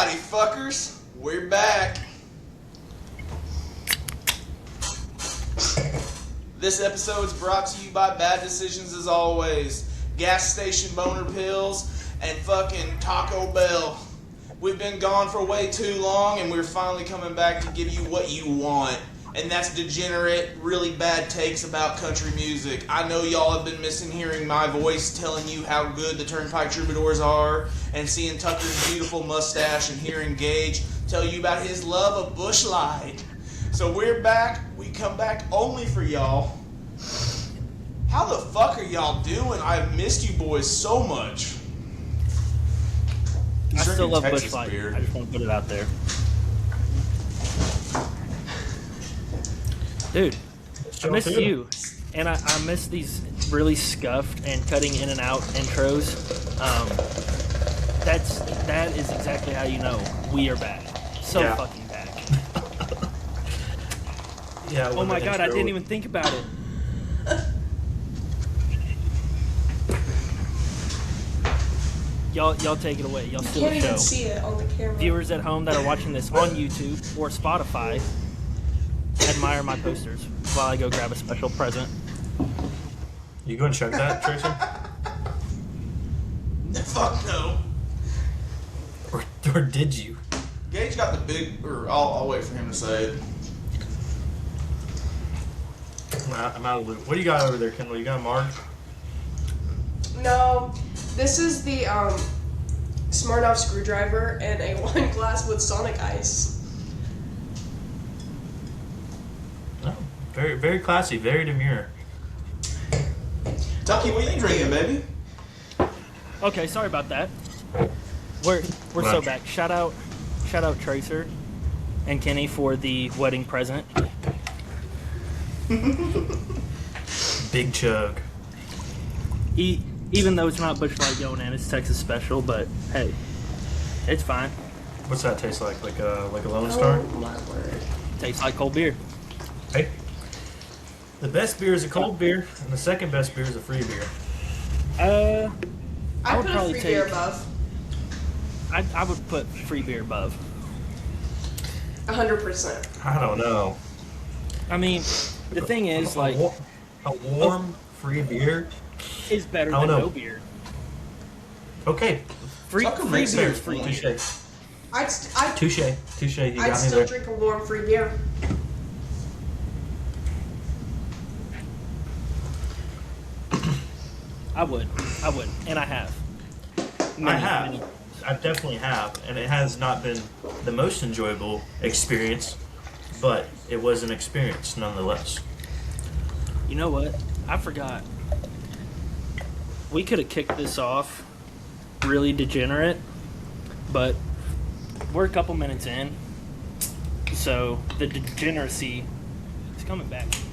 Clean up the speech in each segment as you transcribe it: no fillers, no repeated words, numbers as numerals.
Howdy, fuckers. We're back. This episode is brought to you by Bad Decisions as always. Gas station boner pills and fucking Taco Bell. We've been gone for way too long and we're finally coming back to give you what you want. And that's degenerate, really bad takes about country music. I know y'all have been missing hearing my voice telling you how good the Turnpike Troubadours are, and seeing Tucker's beautiful mustache and hearing Gage tell you about his love of Busch Light. So we're back. We come back only for y'all. How the fuck are y'all doing? I've missed you boys so much. I still love Busch Light. I just want to put it out there. Dude, I miss you, and I miss these really scuffed and cutting in and out intros. That is exactly how you know we are back. So fucking back. Yeah. Oh my god, I didn't even think about it. Y'all take it away. Y'all steal the show. Can't even see it on the camera. Viewers at home that are watching this on YouTube or Spotify, admire my posters while I go grab a special present. You go and check that, Tracer? Fuck no. Or did you? Gage got the big, or I'll wait for him to say it. I'm out of the loop. What do you got over there, Kendall? You got a Marg? No, this is the Smirnoff screwdriver and a wine glass with Sonic Ice. Oh, very, very classy, very demure. Tucky, what are you drinking, baby? Okay, sorry about that. We're so back. Shout out Tracer and Kynny for the wedding present. Big chug. Even though it's not Busch Light going in, it's Texas Special, but hey, it's fine. What's that taste like? Like a Lone Star? Oh my word. Tastes like cold beer. Hey. The best beer is a cold beer, and the second best beer is a free beer. I I would put a probably free take- beer above. I would put free beer above. 100%. I don't know. I mean, the thing is, like, a warm free beer is better I than don't no know. beer. Okay. Free Tucker beer makes is sense. free Touche. beer. Touche. You I'd got me still there. drink a warm free beer. I would, and I have. I have. I definitely have, and it has not been the most enjoyable experience, but it was an experience nonetheless. You know what? I forgot. We could have kicked this off really degenerate, but we're a couple minutes in, so the degeneracy is coming back to me.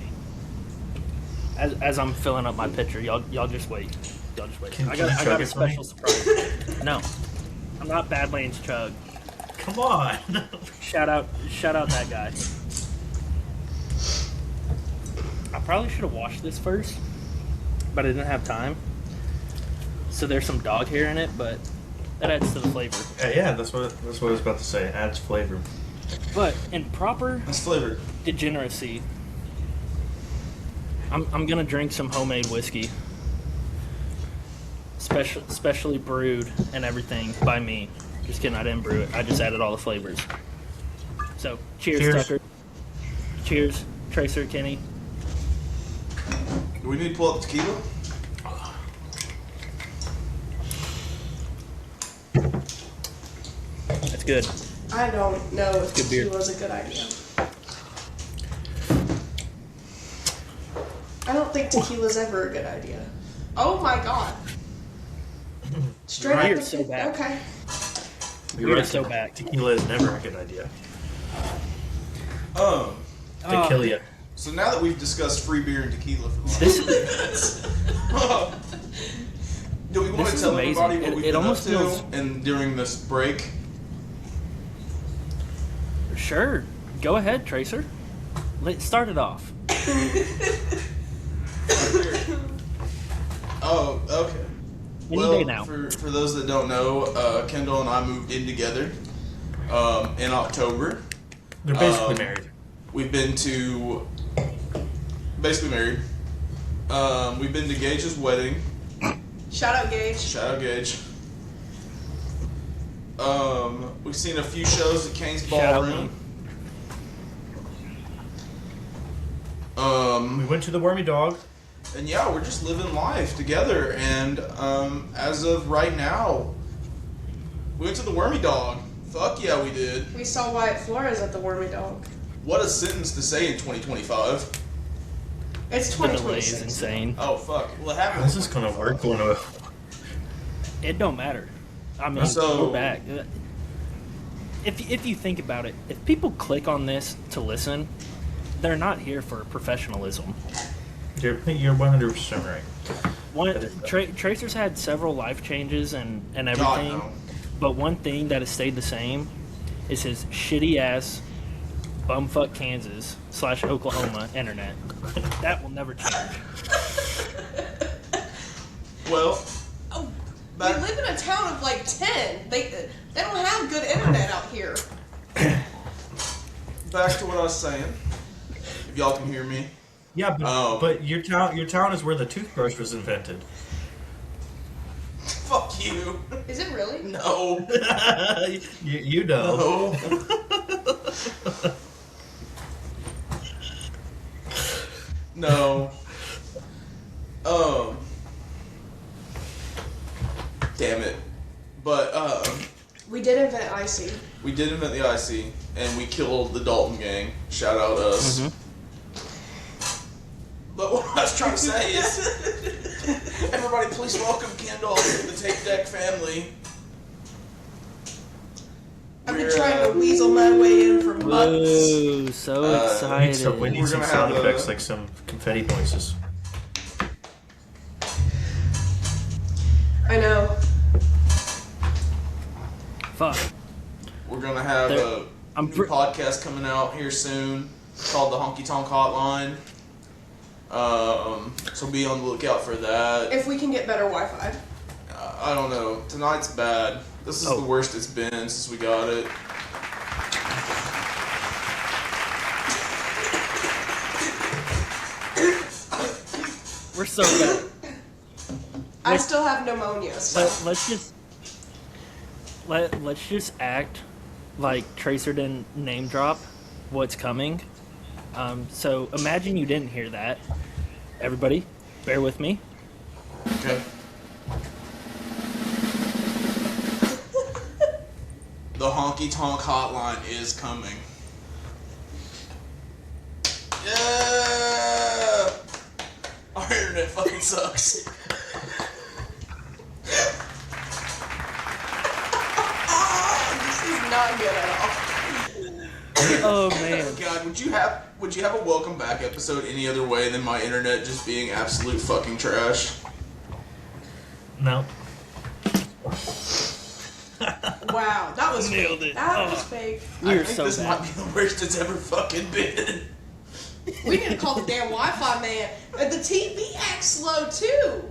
As I'm filling up my pitcher, y'all just wait. Y'all just wait. I got a special surprise. No, I'm not Badlands Chug. Come on. Shout out that guy. I probably should have washed this first, but I didn't have time. So there's some dog hair in it, but that adds to the flavor. Yeah, that's what I was about to say. It adds flavor. But in proper That's flavored. degeneracy, I'm gonna drink some homemade whiskey, specially brewed and everything by me. Just kidding, I didn't brew it. I just added all the flavors. So cheers. Tucker. Cheers, Tracer, Kynny. Do we need to pull up the tequila? That's good. I don't know if Good beer. tequila was a good idea. I don't think tequila's ever a good idea. Oh my god. Straight You're up. so bad. Okay. You're so back. Tequila is never a good idea. Tequila. So now that we've discussed free beer and tequila for the last This 3 minutes, do we want This to is tell amazing. everybody what It we've been up almost to feels- and during this break? Sure. Go ahead, Tracer. Let's start it off. Oh, okay. Any day now. For those that don't know, Kendall and I moved in together. in October. They're basically married. We've been to basically married. We've been to Gage's wedding. Shout out Gage. Shout out Gage. We've seen a few shows at Kane's Ballroom. We went to the Wormy Dog. And yeah, we're just living life together. And as of right now, we went to the Wormy Dog. Fuck yeah, we did. We saw Wyatt Flores at the Wormy Dog. What a sentence to say in 2025. It's The delay is 2026. insane. Oh fuck. Well, it happened. How's this gonna work? It don't matter. I mean, So- we're back. If you think about it, if people click on this to listen, they're not here for professionalism. You're 100% right. Tracer's had several life changes and God, everything, no. but one thing that has stayed the same is his shitty ass bumfuck Kansas / Oklahoma internet. That will never change. Well, Oh, we back, live in a town of like 10. They don't have good internet out here. back to what I was saying. If y'all can hear me. Yeah, but your town is where the toothbrush was invented. Fuck you. Is it really? No. you know. No. Damn it. But We did invent IC. we did invent the IC, and we killed the Dalton gang. Shout out us. But what I was trying to say is, everybody, please welcome Kendall to the Tape Deck family. I've been We're, trying to weasel my way in for months. Whoa, so we excited. We need We're some gonna sound have effects, a- like some confetti noises. I know. Fuck. We're gonna have There- a I'm new podcast coming out here soon called the Honky Tonk Hotline. So be on the lookout for that. If we can get better Wi-Fi. I don't know. Tonight's bad. This is Oh. the worst it's been since we got it. We're so bad. I still have pneumonia. So. Let's just act like Tracer didn't name drop what's coming. So imagine you didn't hear that. Everybody, bear with me. Okay. The Honky Tonk Hotline is coming. Yeah! Our internet fucking sucks. This is not good at all. Oh man. God, would you have a welcome back episode any other way than my internet just being absolute fucking trash? No. Wow, that was Nailed fake. it. That was Oh. fake. We I are think so this bad. might be the worst it's ever fucking been. We need to call the damn Wi-Fi man. The TV acts slow too,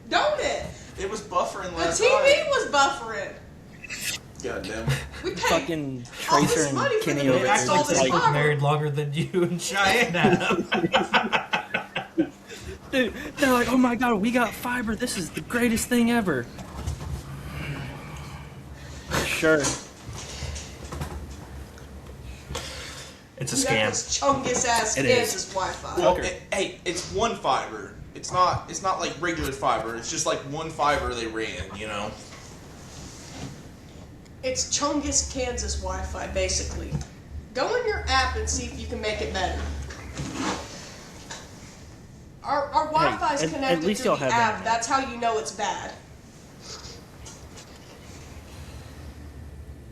don't it? It was buffering The last TV night. was buffering. God damn it. We paid Fucking all Tracer this and money for Kynny them over to here. install It's this like, fiber. Married longer than you and Cheyenne have. dude, they're like, oh my god, we got fiber. This is the greatest thing ever. Sure. It's a You got scam. this chungus ass It is. Kansas Wi-Fi. Well, Tucker. hey, it's one fiber. It's not like regular fiber. It's just like one fiber they ran, you know. It's Chungus, Kansas Wi-Fi, basically. Go in your app and see if you can make it better. Our Wi-Fi is at connected least through y'all the have app. internet. That's how you know it's bad.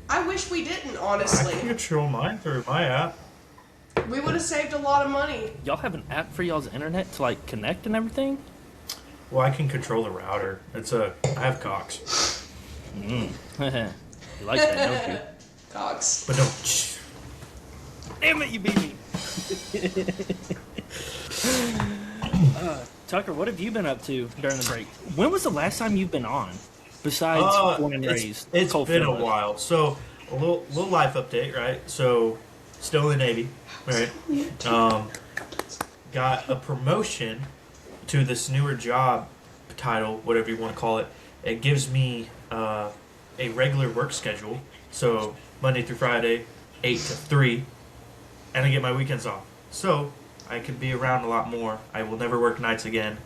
I wish we didn't, I honestly. can control mine through my app. We would have saved a lot of money. Y'all have an app for y'all's internet to like connect and everything? Well, I can control the router. I have Cox. You like that, don't you? Cox. But don't. Damn it, you beat me. Tucker, what have you been up to during the break? When was the last time you've been on? Besides born and raised. It's been a Coalfield? while. So a little life update, right? So, still in the Navy, right? Got a promotion to this newer job title, whatever you want to call it. It gives me a regular work schedule, so Monday through Friday, 8 to 3, and I get my weekends off. So I can be around a lot more. I will never work nights again.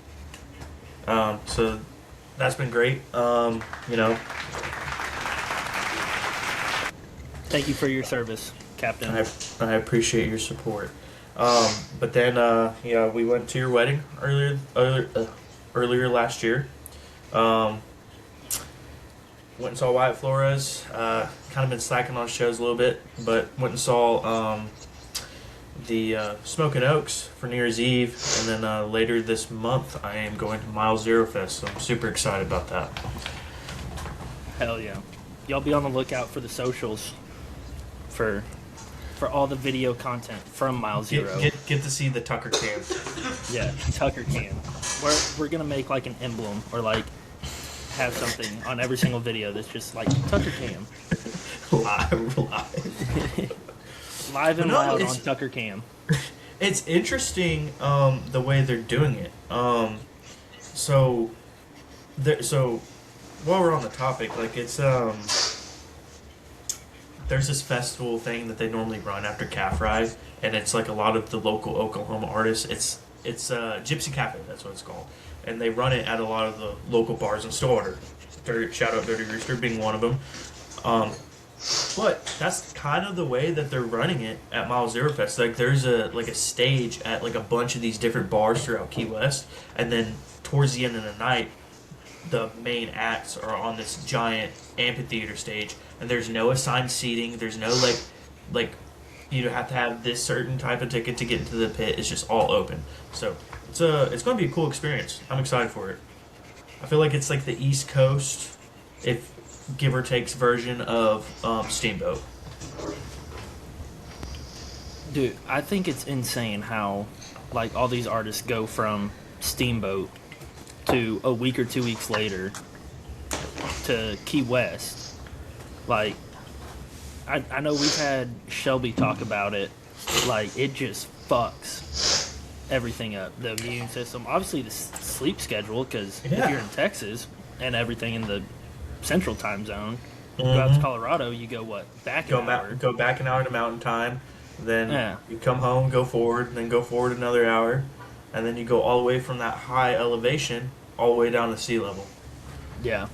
So that's been great. Thank you for your service, Captain. I appreciate your support. But then, we went to your wedding earlier last year. Went and saw Wyatt Flores. Kind of been slacking on shows a little bit, but went and saw the Smoking Oaks for New Year's Eve, and then later this month I am going to Mile Zero Fest, so I'm super excited about that. Hell yeah. Y'all be on the lookout for the socials for all the video content from Mile Zero. Get to see the Tucker cam. Yeah, Tucker cam. We're gonna make like an emblem or like have something on every single video that's just like Tucker cam. Live. Live and loud on Tucker cam. It's interesting the way they're doing it. So while we're on the topic, like it's there's this festival thing that they normally run after Calf Ride, and it's like a lot of the local Oklahoma artists. It's Gypsy Cafe, that's what it's called, and they run it at a lot of the local bars in Stillwater. Shout out Dirty Rooster being one of them. But that's kind of the way that they're running it at Mile Zero Fest. Like there's a stage at like a bunch of these different bars throughout Key West, and then towards the end of the night, the main acts are on this giant amphitheater stage, and there's no assigned seating. There's no like you have to have this certain type of ticket to get into the pit. It's just all open. So it's going to be a cool experience. I'm excited for it. I feel like it's like the East Coast, if give or take's version of Steamboat. Dude, I think it's insane how like all these artists go from Steamboat to a week or 2 weeks later to Key West. Like, I know we've had Shelby talk about it. Like, it just fucks everything up. The immune system, obviously the sleep schedule, because if you're in Texas and everything in the central time zone, go out to Colorado, you go back an hour. Go back an hour to Mountain Time, then you come home, go forward, then go forward another hour, and then you go all the way from that high elevation all the way down to sea level. Yeah.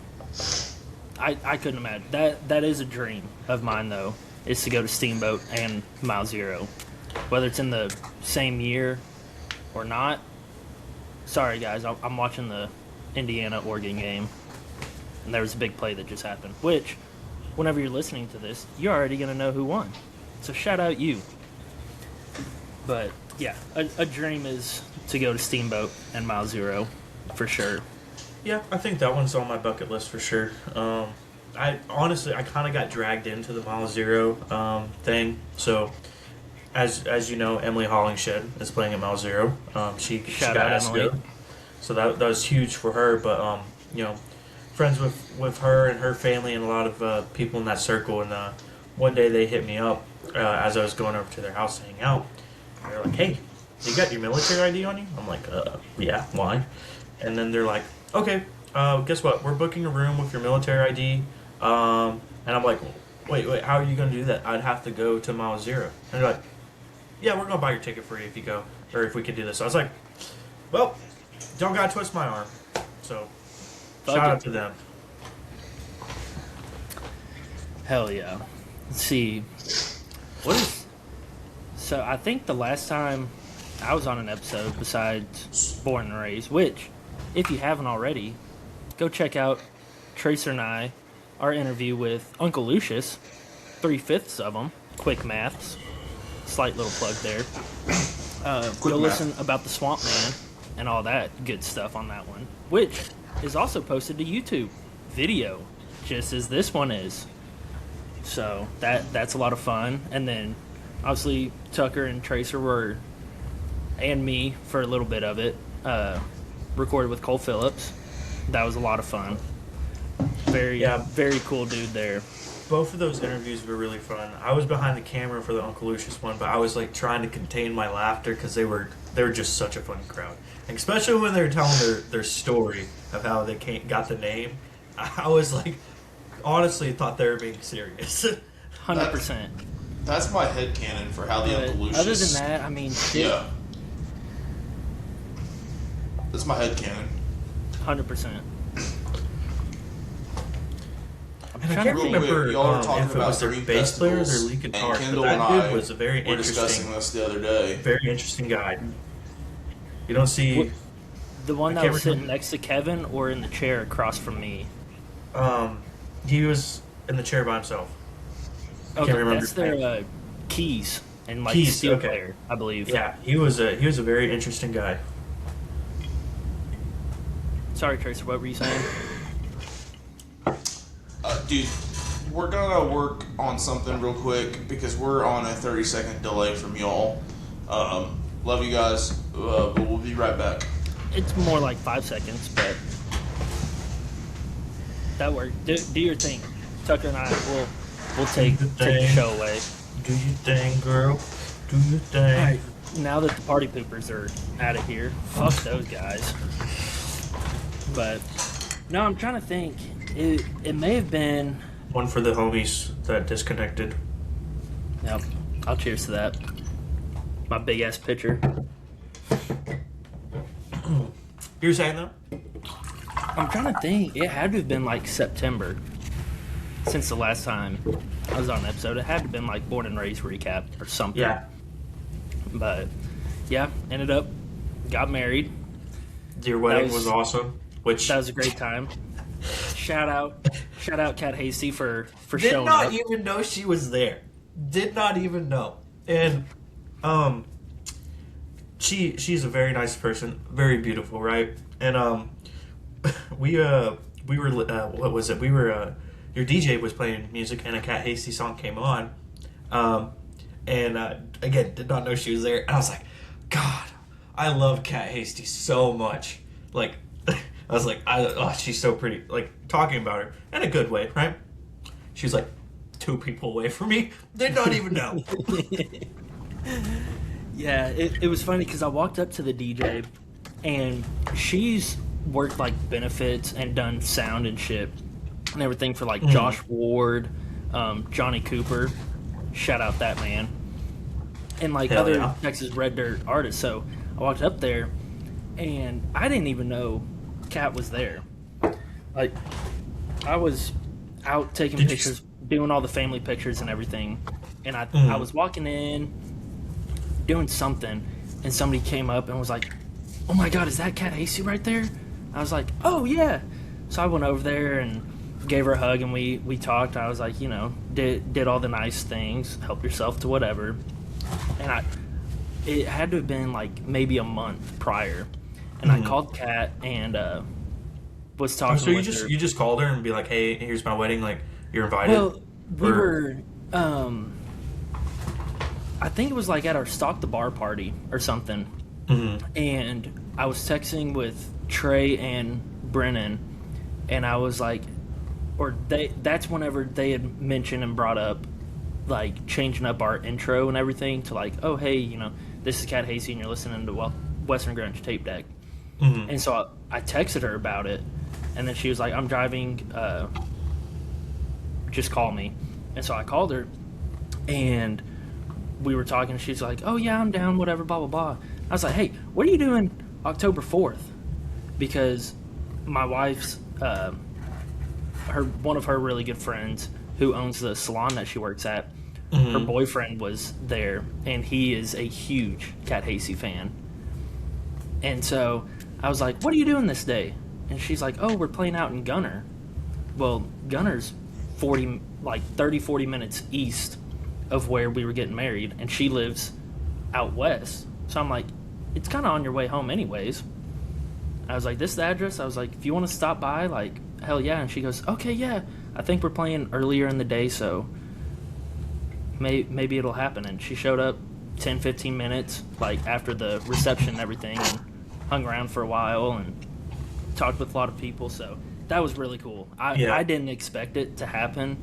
I couldn't imagine. That is a dream of mine, though, is to go to Steamboat and Mile Zero. Whether it's in the same year or not. Sorry, guys. I'm watching the Indiana-Oregon game, and there was a big play that just happened, which, whenever you're listening to this, you're already going to know who won. So shout out you. But, yeah, a dream is to go to Steamboat and Mile Zero, for sure. Yeah, I think that one's on my bucket list for sure. I kind of got dragged into the Mile Zero thing. So, as you know, Emily Hollingshed is playing at Mile Zero. She got asked to go. So that was huge for her. But friends with her and her family and a lot of people in that circle. And one day they hit me up as I was going over to their house to hang out. They're like, "Hey, you got your military ID on you?" I'm like, "Yeah, why?" And then they're like, "Okay, guess what? We're booking a room with your military ID." And I'm like, wait, how are you going to do that? I'd have to go to Mile Zero. And they're like, "Yeah, we're going to buy your ticket for you if you go, or if we could do this." So I was like, well, don't got to twist my arm. So, shout out to them. Hell yeah. Let's see. So I think the last time I was on an episode besides Born and Raised, which, if you haven't already, go check out Tracer and our interview with Uncle Lucius, 3/5 of them, quick maths, slight little plug there. Go listen about the Swamp Man and all that good stuff on that one, which is also posted to YouTube video, just as this one is. So that's a lot of fun. And then obviously Tucker and Tracer and me for a little bit of it, recorded with Cole Phillips. That was a lot of fun. Very cool dude there. Both of those interviews were really fun. I was behind the camera for the Uncle Lucius one, but I was like trying to contain my laughter because they were just such a funny crowd, and especially when they were telling their story of how they got the name. I was like, honestly, thought they were being serious. 100%. That's my headcanon for how the Uncle Lucius. Other than that, I mean, yeah, that's my headcanon. 100%. And I can't remember y'all were talking if it about was their dream bass player or their festivals, lead guitar, and but Kendall that and dude I was a very were discussing interesting, this the other day. very interesting guy. You don't see The one I that can't was remember. sitting next to Kevin or in the chair across from me? he was in the chair by himself. Okay, remember that's his name. their keys and like Keys, steel okay. player, I believe. Yeah, he was a very interesting guy. Sorry, Tracer, what were you saying? Dude, we're gonna work on something real quick because we're on a 30-second delay from y'all. Love you guys, but we'll be right back. It's more like 5 seconds, but that worked. Do your thing. Tucker and I we'll take the show away. Do your thing, girl. Do your thing. All right, now that the party poopers are out of here, fuck those guys. But no, I'm trying to think. It may have been. One for the homies that disconnected. Yep, I'll cheers to that. My big ass pitcher. You were saying though? I'm trying to think. It had to have been like September since the last time I was on an episode. It had to have been like Born and Raised recap or something. Yeah. But yeah, ended up got married. Your wedding was- was awesome. Which That was a great time. Shout out Kat Hasty for did showing not up. even know she was there. Did not even know. And she's a very nice person, very beautiful, right? And we were what was it? We were your DJ was playing music and a Kat Hasty song came on. And again, did not know she was there. And I was like, God, I love Kat Hasty so much. Like I was like, she's so pretty. Like, talking about her in a good way, right? She's like 2 people away from me. Did not even know. Yeah, it was funny because I walked up to the DJ and she's worked like benefits and done sound and shit and everything for like Josh Ward, Johnny Cooper. Shout out that man. And like Hell other yeah. Texas Red Dirt artists. So I walked up there and I didn't even know Kat was there. Like, I was out taking Did you pictures, doing all the family pictures and everything, and I was walking in, doing something, and somebody came up and was like, "Oh my God, is that Kat Hasty right there?" I was like, "Oh yeah." So I went over there and gave her a hug, and we talked. I was like, you know, did all the nice things, help yourself to whatever, and it had to have been like maybe a month prior. And I called Kat and was talking So with her. you just called her and be like, hey, here's my wedding. Like, you're invited. Well, we Or- were, I think it was like at our Stock the Bar party or something. And I was texting with Trey and Brennan, and I was like, that's whenever they had mentioned and brought up like changing up our intro and everything to like, oh, hey, you know, this is Kat Hasty and you're listening to Western Grunge Tape Deck. And so I texted her about it, and then she was like, I'm driving, just call me. And so I called her, and we were talking, and she's like, oh yeah, I'm down, whatever, blah, blah, blah. I was like, hey, what are you doing October 4th? Because my wife's, one of her really good friends who owns the salon that she works at, her boyfriend was there, and he is a huge Kat Hasty fan. And so I was like, what are you doing this day? And she's like, oh, we're playing out in Gunner. Well, Gunner's 30, 40 minutes east of where we were getting married, and she lives out west. So I'm like, it's kind of on your way home anyways. I was like, this is the address? I was like, if you want to stop by, like, hell yeah. And she goes, okay, yeah. I think we're playing earlier in the day, so maybe it'll happen. And she showed up 10, 15 minutes, like, after the reception and everything, and hung around for a while and talked with a lot of people. So that was really cool. I didn't expect it to happen.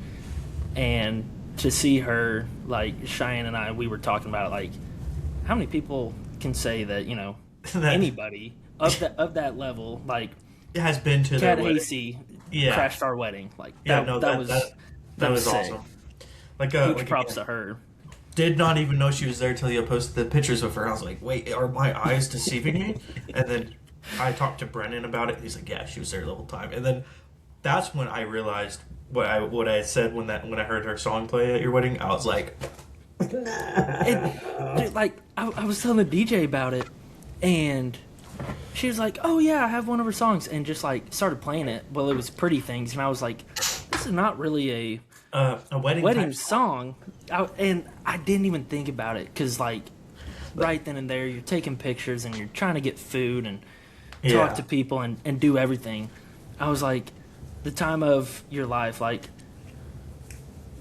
And to see her, like Cheyenne and I, we were talking about like how many people can say that anybody of that level, like It has been to Kat their wedding. Hasty Yeah. crashed our wedding. Like Yeah, that was sick. awesome. Like, Huge props to her. Did not even know she was there till you posted the pictures of her. I was like, wait, are my eyes deceiving me? And then I talked to Brennan about it. He's like, yeah, she was there the whole time. And then that's when I realized what I had said when I heard her song play at your wedding. I was like, Dude, like I was telling the DJ about it, and she was like, "Oh yeah, I have one of her songs," and just like started playing it. Well, it was Pretty Things, and I was like, "This is not really a wedding song," and I didn't even think about it because like right then and there, you're taking pictures and you're trying to get food and talk to people and do everything. I was like, the time of your life, like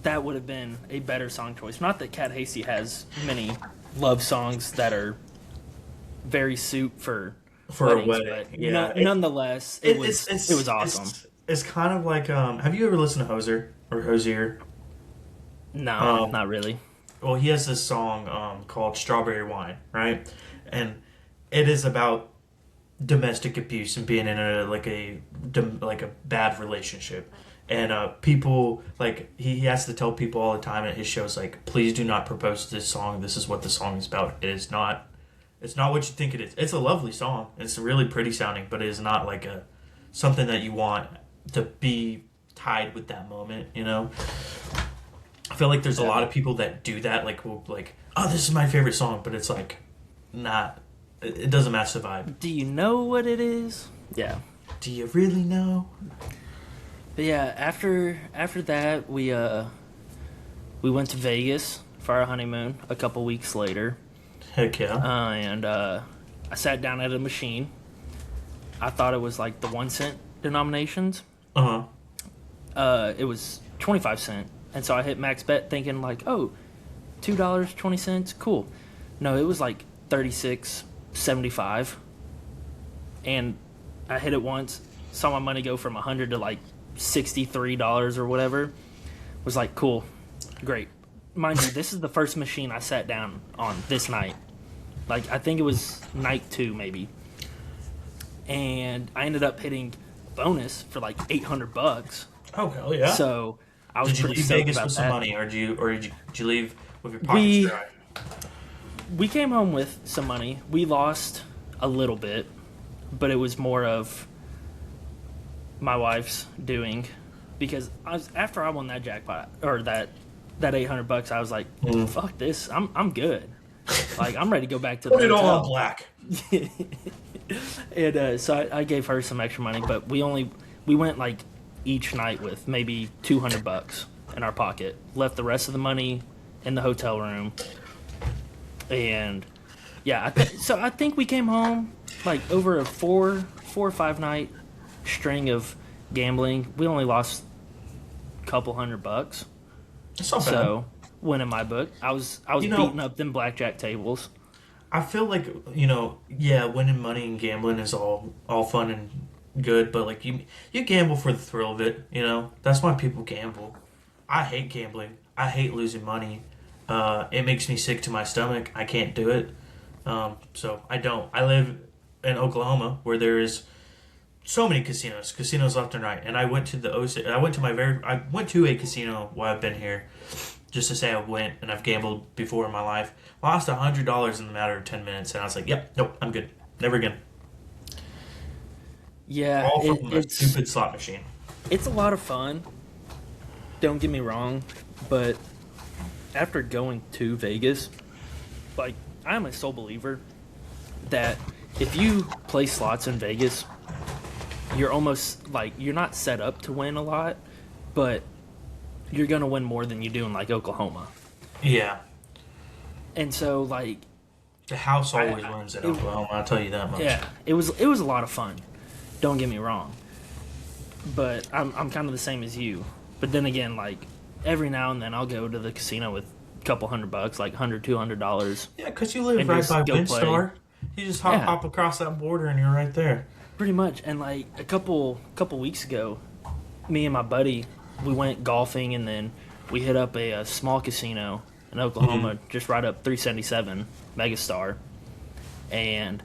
that would have been a better song choice. Not that Kat Hasty has many love songs that are very suit for weddings, a wedding. but nonetheless, it was awesome. It's kind of like, have you ever listened to Hoser or Hosier? No, not really. Well, he has this song called Strawberry Wine, right? And it is about domestic abuse and being in a bad relationship. And people, like, he has to tell people all the time at his shows, like, please do not propose to this song. This is what the song is about. It's not what you think it is. It's a lovely song. It's really pretty sounding, but it is not like something that you want to be tied with that moment, you know? I feel like there's a lot of people that do that, like, oh, this is my favorite song, but it's like, not, it doesn't match the vibe. Do you know what it is? Yeah. Do you really know? But yeah, after that, we went to Vegas for our honeymoon a couple weeks later. Heck yeah. And I sat down at a machine. I thought it was like the 1 cent denominations. It was 25 cent. And so I hit max bet thinking like, oh, $2.20, cool. No, it was like $36.75. And I hit it once, saw my money go from $100 to like $63 or whatever. Was like, cool, great. Mind you, this is the first machine I sat down on this night. Like, I think it was night 2 maybe. And I ended up hitting bonus for like $800. Oh, hell yeah. So I was did you pretty leave stoked Vegas about with some that. money, or did you leave with your pockets dry? We came home with some money. We lost a little bit, but it was more of my wife's doing, because after I won that jackpot or that $800, I was like, fuck this, I'm good. Like, I'm ready to go back to the Put it all hotel. on black. And so I gave her some extra money, but we went like each night with maybe $200 in our pocket. Left the rest of the money in the hotel room. And yeah, so I think we came home like over a 4 or 5 night string of gambling. We only lost a couple $100. That's not bad. So, win in my book. I was beating up them blackjack tables. I feel like, winning money and gambling is all fun and good, but like you gamble for the thrill of it, That's why people gamble. I hate gambling. I hate losing money. It makes me sick to my stomach. I can't do it. So I don't. I live in Oklahoma, where there is so many casinos left and right. And I went to I went to a casino while I've been here, just to say I went, and I've gambled before in my life. Lost $100 in the matter of 10 minutes, and I was like, yep, nope, I'm good. Never again. Yeah, All from a stupid slot machine. It's a lot of fun. Don't get me wrong, but after going to Vegas, like, I'm a sole believer that if you play slots in Vegas, you're almost like, you're not set up to win a lot, but you're gonna win more than you do in like Oklahoma. Yeah. And so like, the house always wins in Oklahoma, I'll tell you that much. Yeah, it was a lot of fun. Don't get me wrong, but I'm kind of the same as you. But then again, like, every now and then I'll go to the casino with a couple $100, like $200. Yeah, because you live right by WinStar. You just hop across that border and you're right there. Pretty much. And like a couple weeks ago, me and my buddy, we went golfing and then we hit up a small casino in Oklahoma, just right up 377 Megastar, and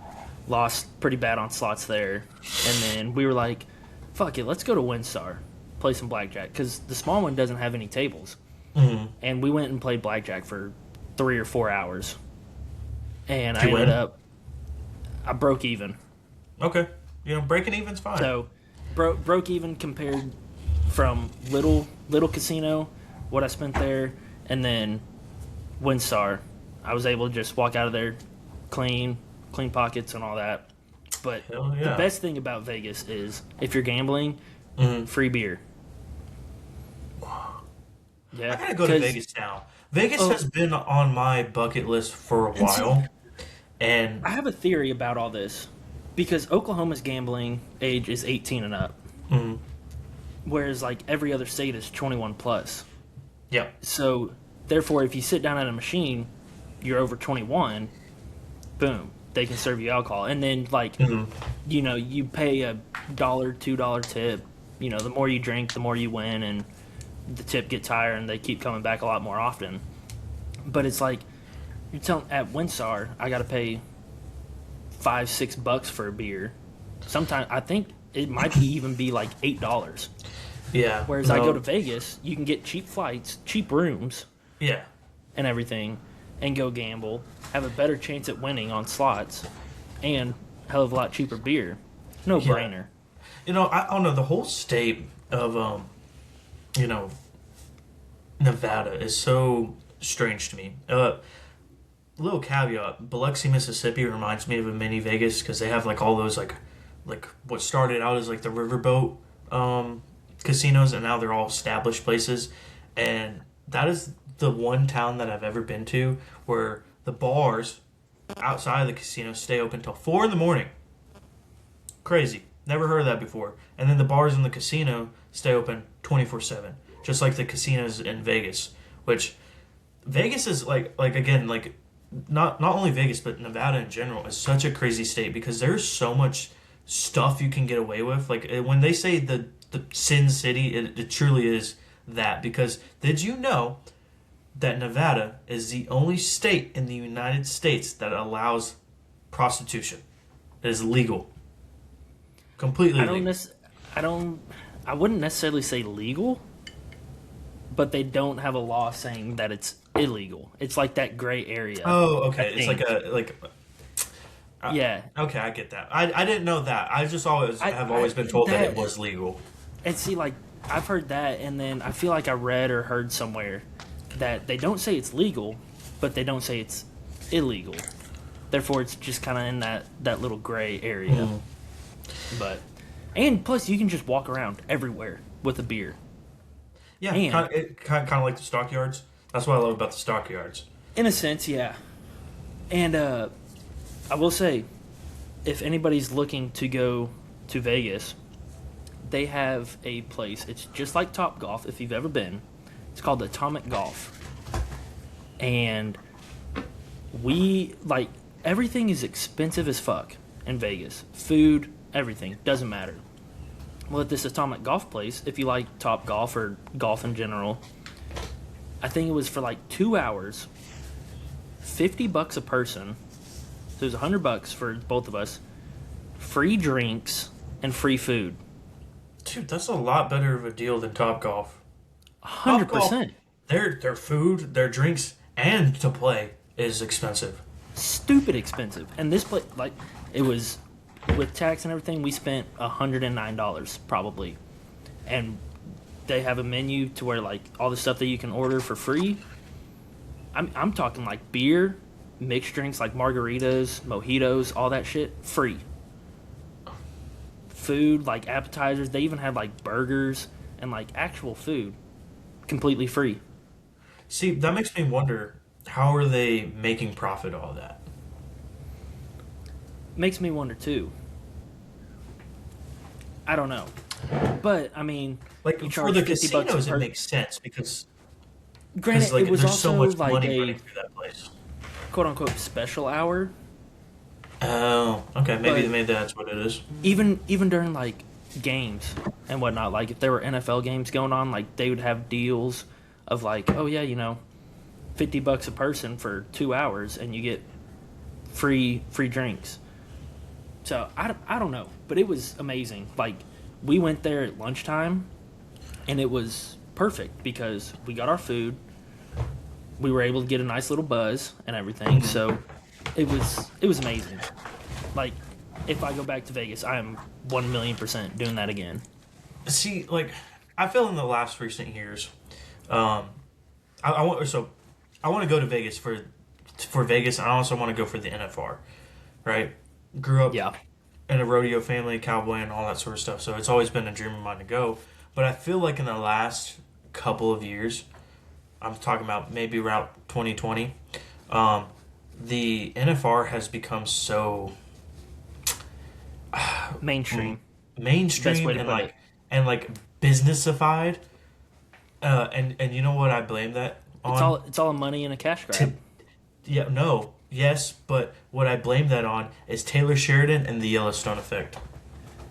lost pretty bad on slots there. And then we were like, fuck it, let's go to WinStar, play some blackjack, because the small one doesn't have any tables. And we went and played blackjack for 3 or 4 hours. And I broke even. Okay. Breaking even's fine. So, broke even compared from little casino, what I spent there, and then WinStar. I was able to just walk out of there clean pockets and all that. But the best thing about Vegas is if you're gambling, free beer. Yeah, I gotta go to Vegas now. Vegas has been on my bucket list for a while. And I have a theory about all this because Oklahoma's gambling age is 18 and up. Whereas like every other state is 21 plus. Yeah. So therefore, if you sit down at a machine, you're over 21. Boom, they can serve you alcohol, and then like you pay $1, $2 tip. The more you drink, the more you win, and the tip gets higher, and they keep coming back a lot more often. But it's like you're telling at WinStar, I got to pay $5-6 for a beer. Sometimes I think it might even be like $8. Yeah. Whereas I go to Vegas, you can get cheap flights, cheap rooms, and everything, and go gamble, have a better chance at winning on slots, and hell of a lot cheaper beer. No brainer. I don't know, the whole state of Nevada is so strange to me. Little caveat: Biloxi, Mississippi reminds me of a mini Vegas because they have like all those like what started out as like the riverboat casinos, and now they're all established places. And that is the one town that I've ever been to where the bars outside of the casino stay open till 4 a.m. Crazy. Never heard of that before. And then the bars in the casino stay open 24/7, just like the casinos in Vegas. Which Vegas is like again, like not only Vegas but Nevada in general is such a crazy state because there's so much stuff you can get away with. Like when they say the Sin City, it truly is that. Because did you know that Nevada is the only state in the United States that allows prostitution? It is legal. Completely legal. I wouldn't necessarily say legal, but they don't have a law saying that it's illegal. It's like that gray area. Oh, okay. It's yeah. Okay, I get that. I didn't know that. I just have always been told that it was legal. And see, like, I've heard that, and then I feel like I read or heard somewhere that they don't say it's legal, but they don't say it's illegal. Therefore, it's just kind of in that little gray area. And plus, you can just walk around everywhere with a beer. Yeah, kind of like the stockyards. That's what I love about the stockyards. In a sense, yeah. And I will say, if anybody's looking to go to Vegas, they have a place. It's just like Top Golf, if you've ever been. It's called Atomic Golf. And everything is expensive as fuck in Vegas. Food, everything, doesn't matter. Well, at this Atomic Golf place, if you like Top Golf or golf in general, I think it was for like 2 hours, $50 a person. So it was $100 for both of us. Free drinks and free food. Dude, that's a lot better of a deal than Top Golf. 100%. Their food, their drinks, and to play is expensive. Stupid expensive. And this place, like, it was, with tax and everything, we spent $109 probably. And they have a menu to where, like, all the stuff that you can order for free. I'm talking, like, beer, mixed drinks like margaritas, mojitos, all that shit, free. Food, like appetizers, they even had, like, burgers and, like, actual food, completely free. See, that makes me wonder, how are they making profit all of that? Makes me wonder, too. I don't know. But, I mean... Like, for the casinos, it makes sense, because... Granted, like, it was there's also, so much like, money running through that place. quote-unquote special hour. Oh, okay. Maybe that's what it is. Even during, like, games and whatnot, like, if there were NFL games going on, like, they would have deals of like, oh yeah, $50 a person for 2 hours and you get free drinks. So I don't know, but it was amazing. Like, we went there at lunchtime and it was perfect because we got our food, we were able to get a nice little buzz and everything. So it was amazing. Like, if I go back to Vegas, I am 1,000,000% doing that again. See, like, I feel in the last recent years, I want to go to Vegas for Vegas, and I also want to go for the NFR, right? Grew up in a rodeo family, cowboy, and all that sort of stuff, so it's always been a dream of mine to go. But I feel like in the last couple of years, I'm talking about maybe around 2020, the NFR has become so mainstream and like businessified, and you know what I blame that on? It's all money and a cash grab. Yes, but what I blame that on is Taylor Sheridan and the Yellowstone effect.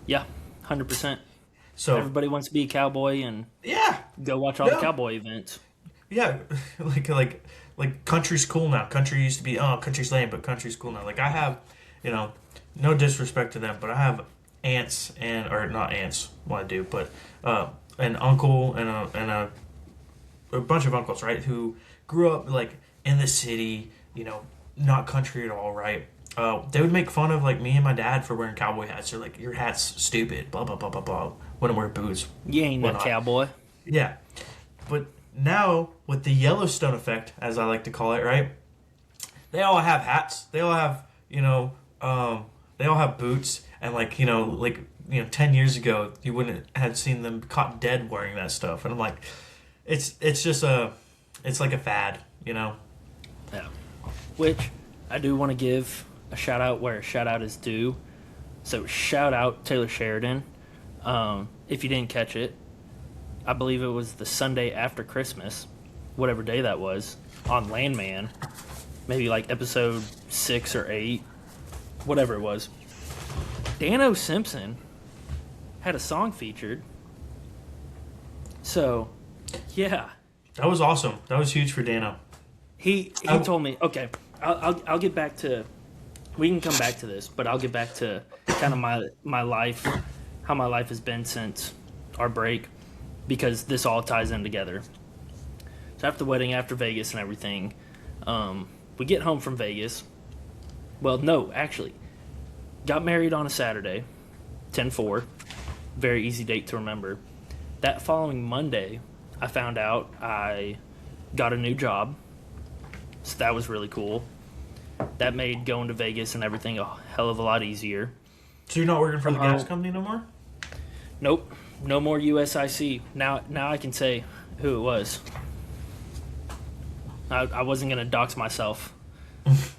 Yeah, 100%. So everybody wants to be a cowboy and go watch all the cowboy events. Yeah, like country's cool now. Country used to be country's lame, but country's cool now. Like, I have, no disrespect to them, but I have aunts or not aunts. Well, I do, but an uncle and a bunch of uncles, right, who grew up like in the city, not country at all, right? They would make fun of like me and my dad for wearing cowboy hats. They're like, your hat's stupid, blah blah blah blah blah. Wouldn't wear boots. You ain't no cowboy. Yeah, but now with the Yellowstone effect, as I like to call it, right? They all have hats. They all have they all have boots, and 10 years ago you wouldn't have seen them caught dead wearing that stuff. And I'm like, it's just it's like a fad, Yeah. Which I do want to give a shout out where a shout out is due. So shout out Taylor Sheridan. If you didn't catch it, I believe it was the Sunday after Christmas, whatever day that was, on Landman, maybe like episode 6 or 8, whatever it was. Dano Simpson had a song featured. So, yeah. That was awesome. That was huge for Dano. He told me, okay, I'll get back to, we can come back to this, but I'll get back to kind of my life, how my life has been since our break, because this all ties in together. So after the wedding, after Vegas and everything, we get home from Vegas. Well, no, actually, got married on a Saturday, 10/4, very easy date to remember. That following Monday, I found out I got a new job, so that was really cool. That made going to Vegas and everything a hell of a lot easier. So you're not working for the gas company no more? Nope, no more USIC. Now I can say who it was. I wasn't going to dox myself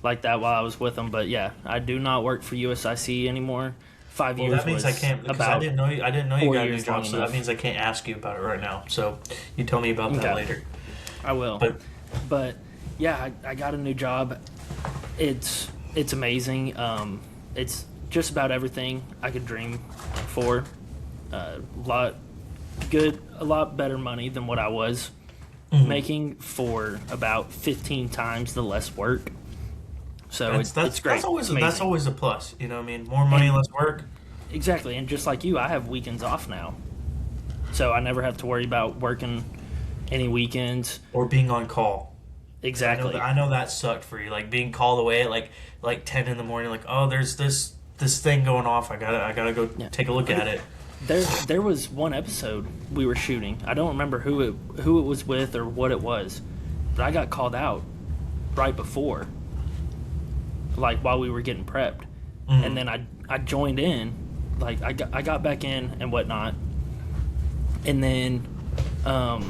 like that while I was with them, but yeah, I do not work for USIC anymore. 5 years. Well, that means I can't, because I didn't know you got a new job, so that means I can't ask you about it right now. So you tell me about that later. I will. But yeah, I got a new job. It's amazing. It's just about everything I could dream for. A lot better money than what I was making for about 15 times the less work. So it's great. That's always a plus. You know what I mean? More money, less work. Exactly. And just like you, I have weekends off now. So I never have to worry about working any weekends. Or being on call. Exactly. I know that sucked for you. Like being called away at like 10 in the morning, like, oh, there's this thing going off. I gotta go take a look at it. There was one episode we were shooting. I don't remember who it was with or what it was, but I got called out right before, like while we were getting prepped, and then I joined in, like I got back in and whatnot, and then all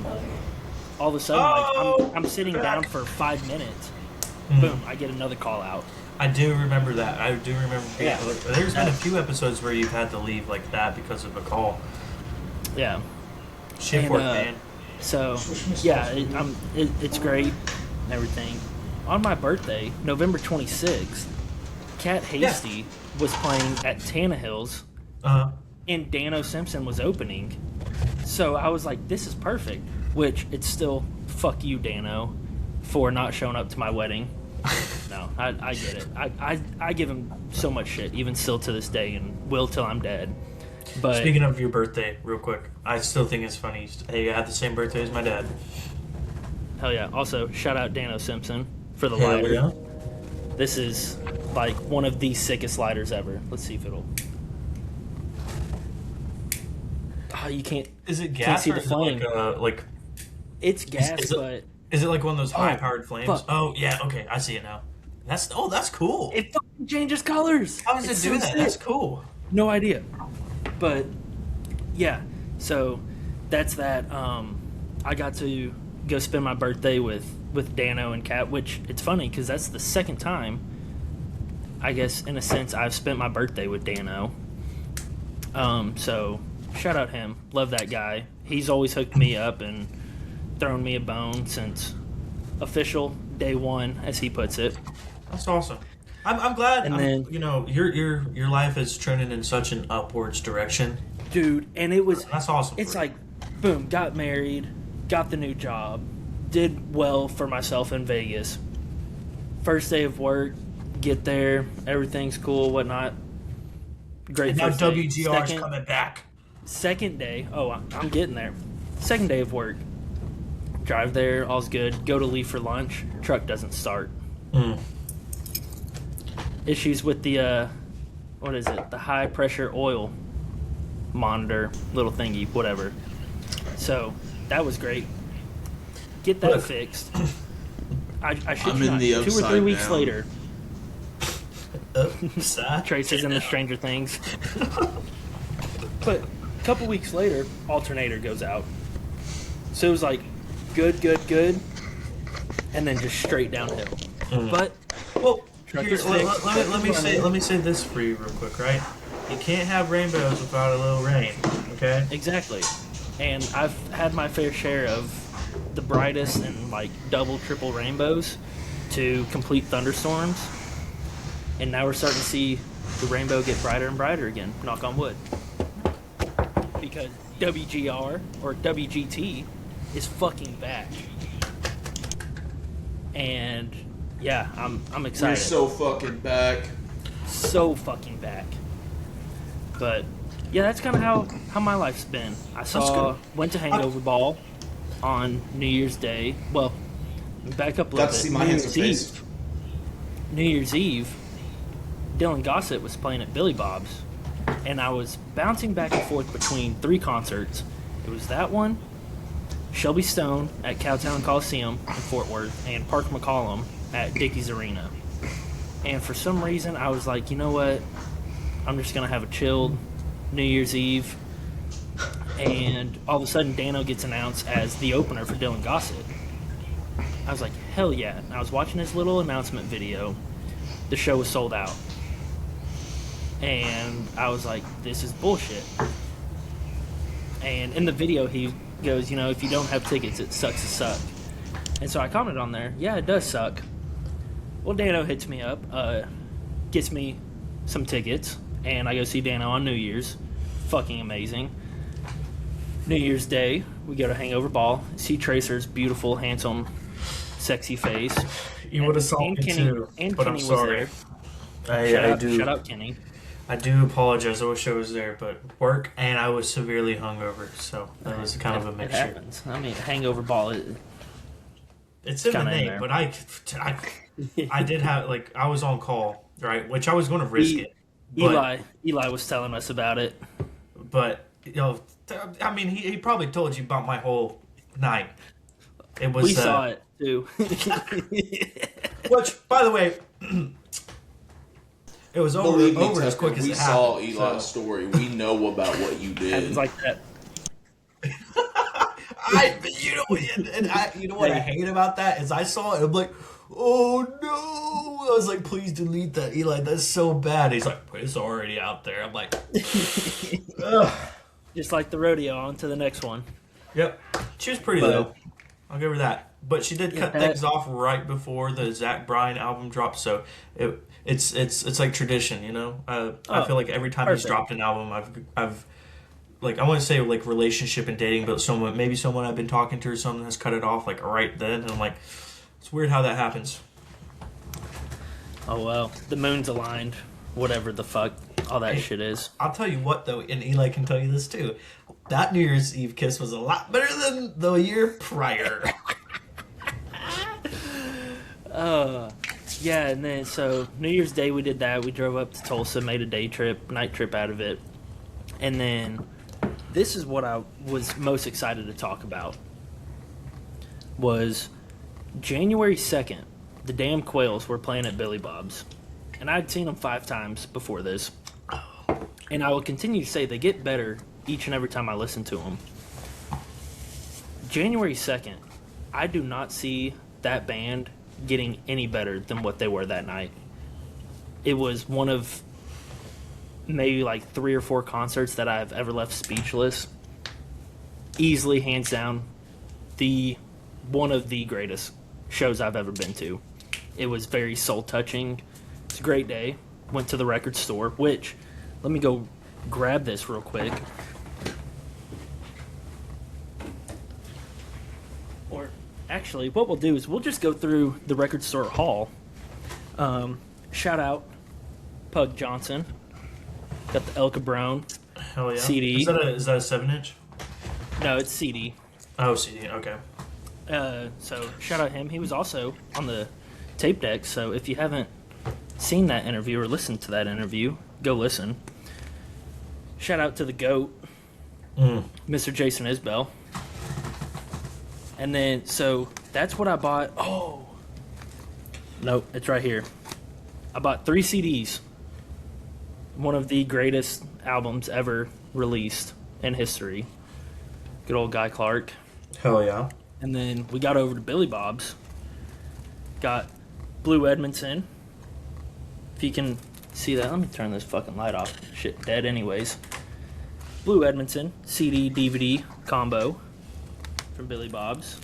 of a sudden I'm sitting down for 5 minutes, boom, I get another call out. I do remember that. Yeah. There's been a few episodes where you've had to leave like that because of a call. Yeah. Shift work, man. So, yeah, it's great and everything. On my birthday, November 26th, Cat Hasty was playing at Tannehill's, and Dano Simpson was opening. So I was like, this is perfect, which it's still fuck you, Dano, for not showing up to my wedding. No, I get it. I give him so much shit, even still to this day, and will till I'm dead. But speaking of your birthday, real quick, I still think it's funny. Hey, I had the same birthday as my dad. Hell yeah. Also, shout out Dano Simpson for the Hell lighter. yeah. This is like one of the sickest lighters ever. Let's see if it'll. Oh, you can't. Is it Can't gas see or the is it flame. like It's gas, is it- but is it like one of those high-powered flames? fuck. Oh yeah, okay, I see it now. That's cool. it fucking changes colors. How does It's it do so that? sick. That's cool. No idea. But yeah, so that's that. I got to go spend my birthday with Dano and Kat, which it's funny because that's the second time, I guess, in a sense, I've spent my birthday with Dano. So shout out him. Love that guy. He's always hooked me up and thrown me a bone since official day one, as he puts it. That's awesome. I'm glad. And then- you know, your life is trending in such an upwards direction. Dude, and it was That's awesome. it's for you. like boom, got married, got the new job, did well for myself in Vegas. First day of work, get there, everything's cool, whatnot. Great. And now first day. WGR's coming back. Second day, I'm getting there. Second day of work, drive there, all's good. Go to leave for lunch, truck doesn't start. Issues with the what is it? The high pressure oil monitor, little thingy, whatever. So that was great. Get that Look. fixed. I should I'm you in not, the 2 or 3 upside weeks down. later. Sad. Traces in the Stranger Things. But a couple weeks later, alternator goes out. So it was like good, and then just straight downhill. But Well, Truck here, is fixed. let me say this for you real quick, right? You can't have rainbows without a little rain, okay? exactly. And I've had my fair share of the brightest and like double, triple rainbows to complete thunderstorms. And now we're starting to see the rainbow get brighter and brighter again. Knock on wood. Because WGR or WGT is fucking back. And yeah, I'm excited. You're so fucking back. So fucking back. But yeah, that's kind of how my life's been. Went to Hangover Ball on New Year's Day. Well, back up a little Got bit. to see my New handsome Year's face. Eve. New Year's Eve, Dylan Gossett was playing at Billy Bob's, and I was bouncing back and forth between 3 concerts. It was that one, Shelby Stone at Cowtown Coliseum in Fort Worth, and Park McCollum at Dickies Arena. And for some reason, I was like, you know what? I'm just going to have a chilled New Year's Eve. And all of a sudden, Dano gets announced as the opener for Dylan Gossett. I was like, hell yeah. And I was watching his little announcement video. The show was sold out. And I was like, this is bullshit. And in the video, he goes, you know, if you don't have tickets, it sucks to suck. And so I commented on there, yeah, it does suck. Well, Dano hits me up, gets me some tickets, and I go see Dano on New Year's. Fucking amazing. New Year's Day, we go to Hangover Ball, see Tracer's beautiful, handsome, sexy face. You would have saw me too, and but I'm Kynny sorry. was there. I do. Shout out Kynny. I do apologize. I wish I was there, but work and I was severely hungover, so that was kind of a It mixture. happens. I mean, Hangover Ball. It's in the kinda in name, there. but I did have I was on call, right? Which I was going to risk it. But, Eli was telling us about it. but you know, I mean, he probably told you about my whole night. It was We saw it too. Which, by the way, it was Believe me, over as Tucker, quick as we it saw happened. Eli's so. story. We know about what you did. Happens like that. You know what I hate about that is I saw it. I'm like, oh no! I was like, please delete that, Eli. That's so bad. He's like, it's already out there. I'm like, ugh. Just like the rodeo, on to the next one. Yep. She was pretty But- though. I'll give her that. But she did cut that- things off right before the Zach Bryan album dropped, so it's like tradition, you know. I feel like every time he's perfect. dropped an album, I've like, I want to say like relationship and dating, but maybe someone I've been talking to or something has cut it off like right then, and I'm like, it's weird how that happens. Oh well, the moon's aligned, whatever the fuck all that shit is. I'll tell you what though, and Eli can tell you this too. That New Year's Eve kiss was a lot better than the year prior. Yeah, and then so New Year's Day we did that. We drove up to Tulsa, made a night trip out of it. And then this is what I was most excited to talk about. Was January 2nd, the damn Quails were playing at Billy Bob's. And I'd seen them 5 times before this. And I will continue to say they get better each and every time I listen to them. January 2nd, I do not see that band getting any better than what they were that night. It was one of maybe like 3 or 4 concerts that I've ever left speechless. Easily, hands down, one of the greatest shows I've ever been to. It was very soul touching. It's a great day. Went to the record store, which, let me go grab this real quick. Or actually, what we'll do is we'll just go through the record store haul. Shout out Pug Johnson. Got the El Cabron Hell yeah. CD. Is that a 7-inch? No, it's CD. Oh, CD. Okay. So shout out him. He was also on the tape deck. So if you haven't seen that interview or listened to that interview, go listen. Shout out to the GOAT, Mr. Jason Isbell. And then, so that's what I bought. Oh, nope, it's right here. I bought 3 CDs. One of the greatest albums ever released in history. Good old Guy Clark. Hell yeah. And then we got over to Billy Bob's. Got Blue Edmondson. If you can see that. Let me turn this fucking light off. Shit, dead anyways. Blue Edmondson CD DVD combo from Billy Bob's.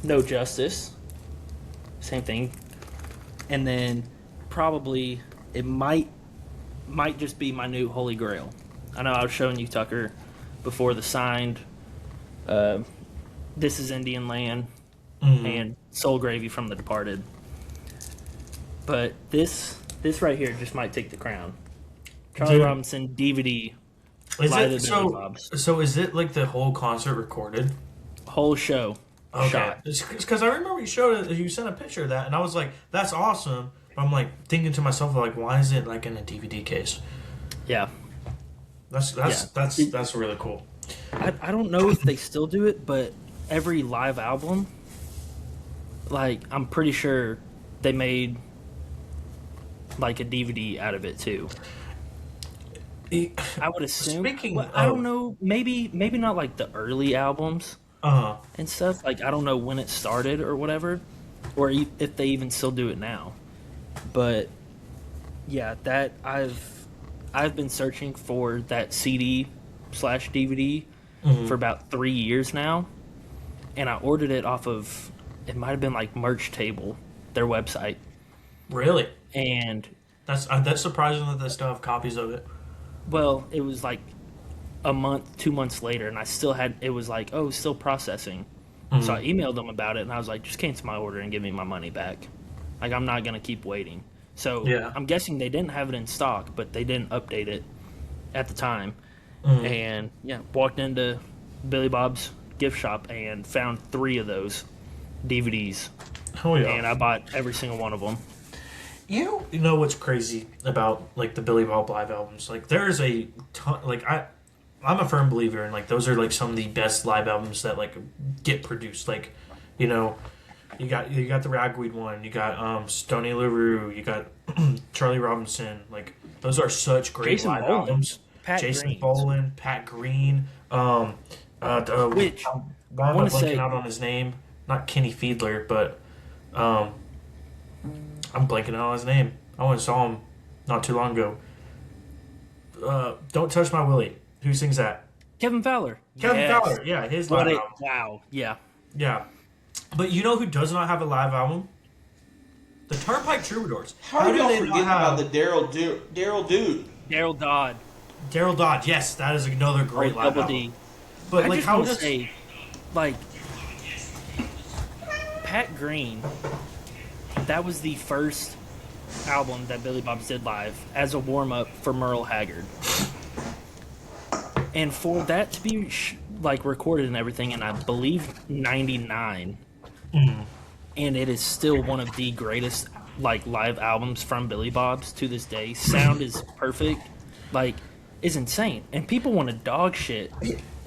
No Justice. Same thing. And then probably it might just be my new Holy Grail. I know I was showing you, Tucker, before the signed This Is Indian Land and Soul Gravy from The Departed. But this right here just might take the crown. Charlie Robinson DVD. Is Live it at Billy Bob's. so? Is it like the whole concert recorded? Whole show. Okay. Shot. Because I remember you sent a picture of that, and I was like, "That's awesome." But I'm like thinking to myself, like, why is it like in a DVD case? Yeah. That's really cool. I don't know if they still do it, but every live album, like, I'm pretty sure they made like a DVD out of it too. I would assume. I don't know. Maybe not like the early albums and stuff. Like, I don't know when it started or whatever, or if they even still do it now. But yeah, that I've been searching for that CD/DVD for about 3 years now, and I ordered it off of, it might have been like Merch Table, their website. Really? And that's surprising that they still have copies of it. Well, it was like a month, 2 months later, and I still had, it was like, oh, still processing. So I emailed them about it, and I was like, just cancel my order and give me my money back. Like, I'm not going to keep waiting. So yeah. I'm guessing they didn't have it in stock, but they didn't update it at the time. And, yeah, walked into Billy Bob's gift shop and found 3 of those DVDs. Oh, yeah. And I bought every single one of them. You know what's crazy about, like, the Billy Bob live albums? Like, there's a ton, like, I'm a firm believer in, like, those are, like, some of the best live albums that, like, get produced. Like, you know, you got the Ragweed one, you got Stoney LaRue, you got Charlie Robinson. Like, those are such great Jason live Boland, albums. Pat Jason Green. Boland, Pat Green, Which, why am I wanna blanking say- out on his name? Not Kenny Fiedler, but I'm blanking out on his name. I went and saw him not too long ago. Don't Touch My Willie. Who sings that? Kevin Fowler. Kevin Yes. Fowler. Yeah, his What live a, album. wow. Yeah. Yeah. But you know who does not have a live album? The Turnpike Troubadours. How do do y'all they forget not have... about the Daryl Dude? Daryl Dodd. Daryl Dodge, yes, that is another great live Double album. D. But I like, just how want to does say, like, Pat Green, that was the first album that Billy Bob's did live as a warm-up for Merle Haggard. And for that to be, like, recorded and everything, and I believe 99, and it is still one of the greatest, like, live albums from Billy Bob's to this day. Sound is perfect. Like, is insane. And people want to dog shit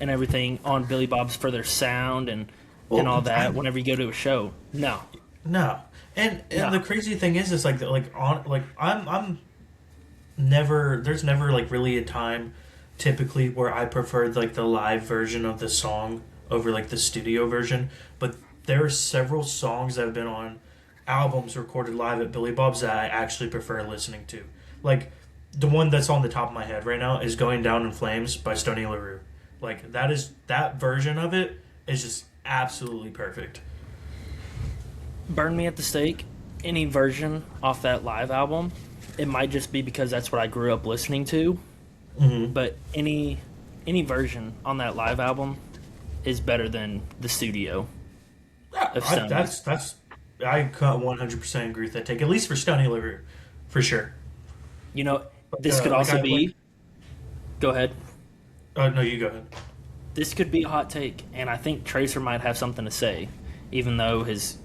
and everything on Billy Bob's for their sound and all that whenever you go to a show. No. And the crazy thing is I'm never, there's never like really a time typically where I preferred like the live version of the song over like the studio version, but there are several songs that have been on albums recorded live at Billy Bob's that I actually prefer listening to. Like, the one that's on the top of my head right now is Going Down in Flames by Stoney LaRue. Like, that version of it is just absolutely perfect. Burn Me at the Stake, any version off that live album, it might just be because that's what I grew up listening to, but any version on that live album is better than the studio. I 100% agree with that take, at least for Stoney LaRue, for sure. You know, this could also be... Go ahead. No, you go ahead. This could be a hot take, and I think Tracer might have something to say, even though his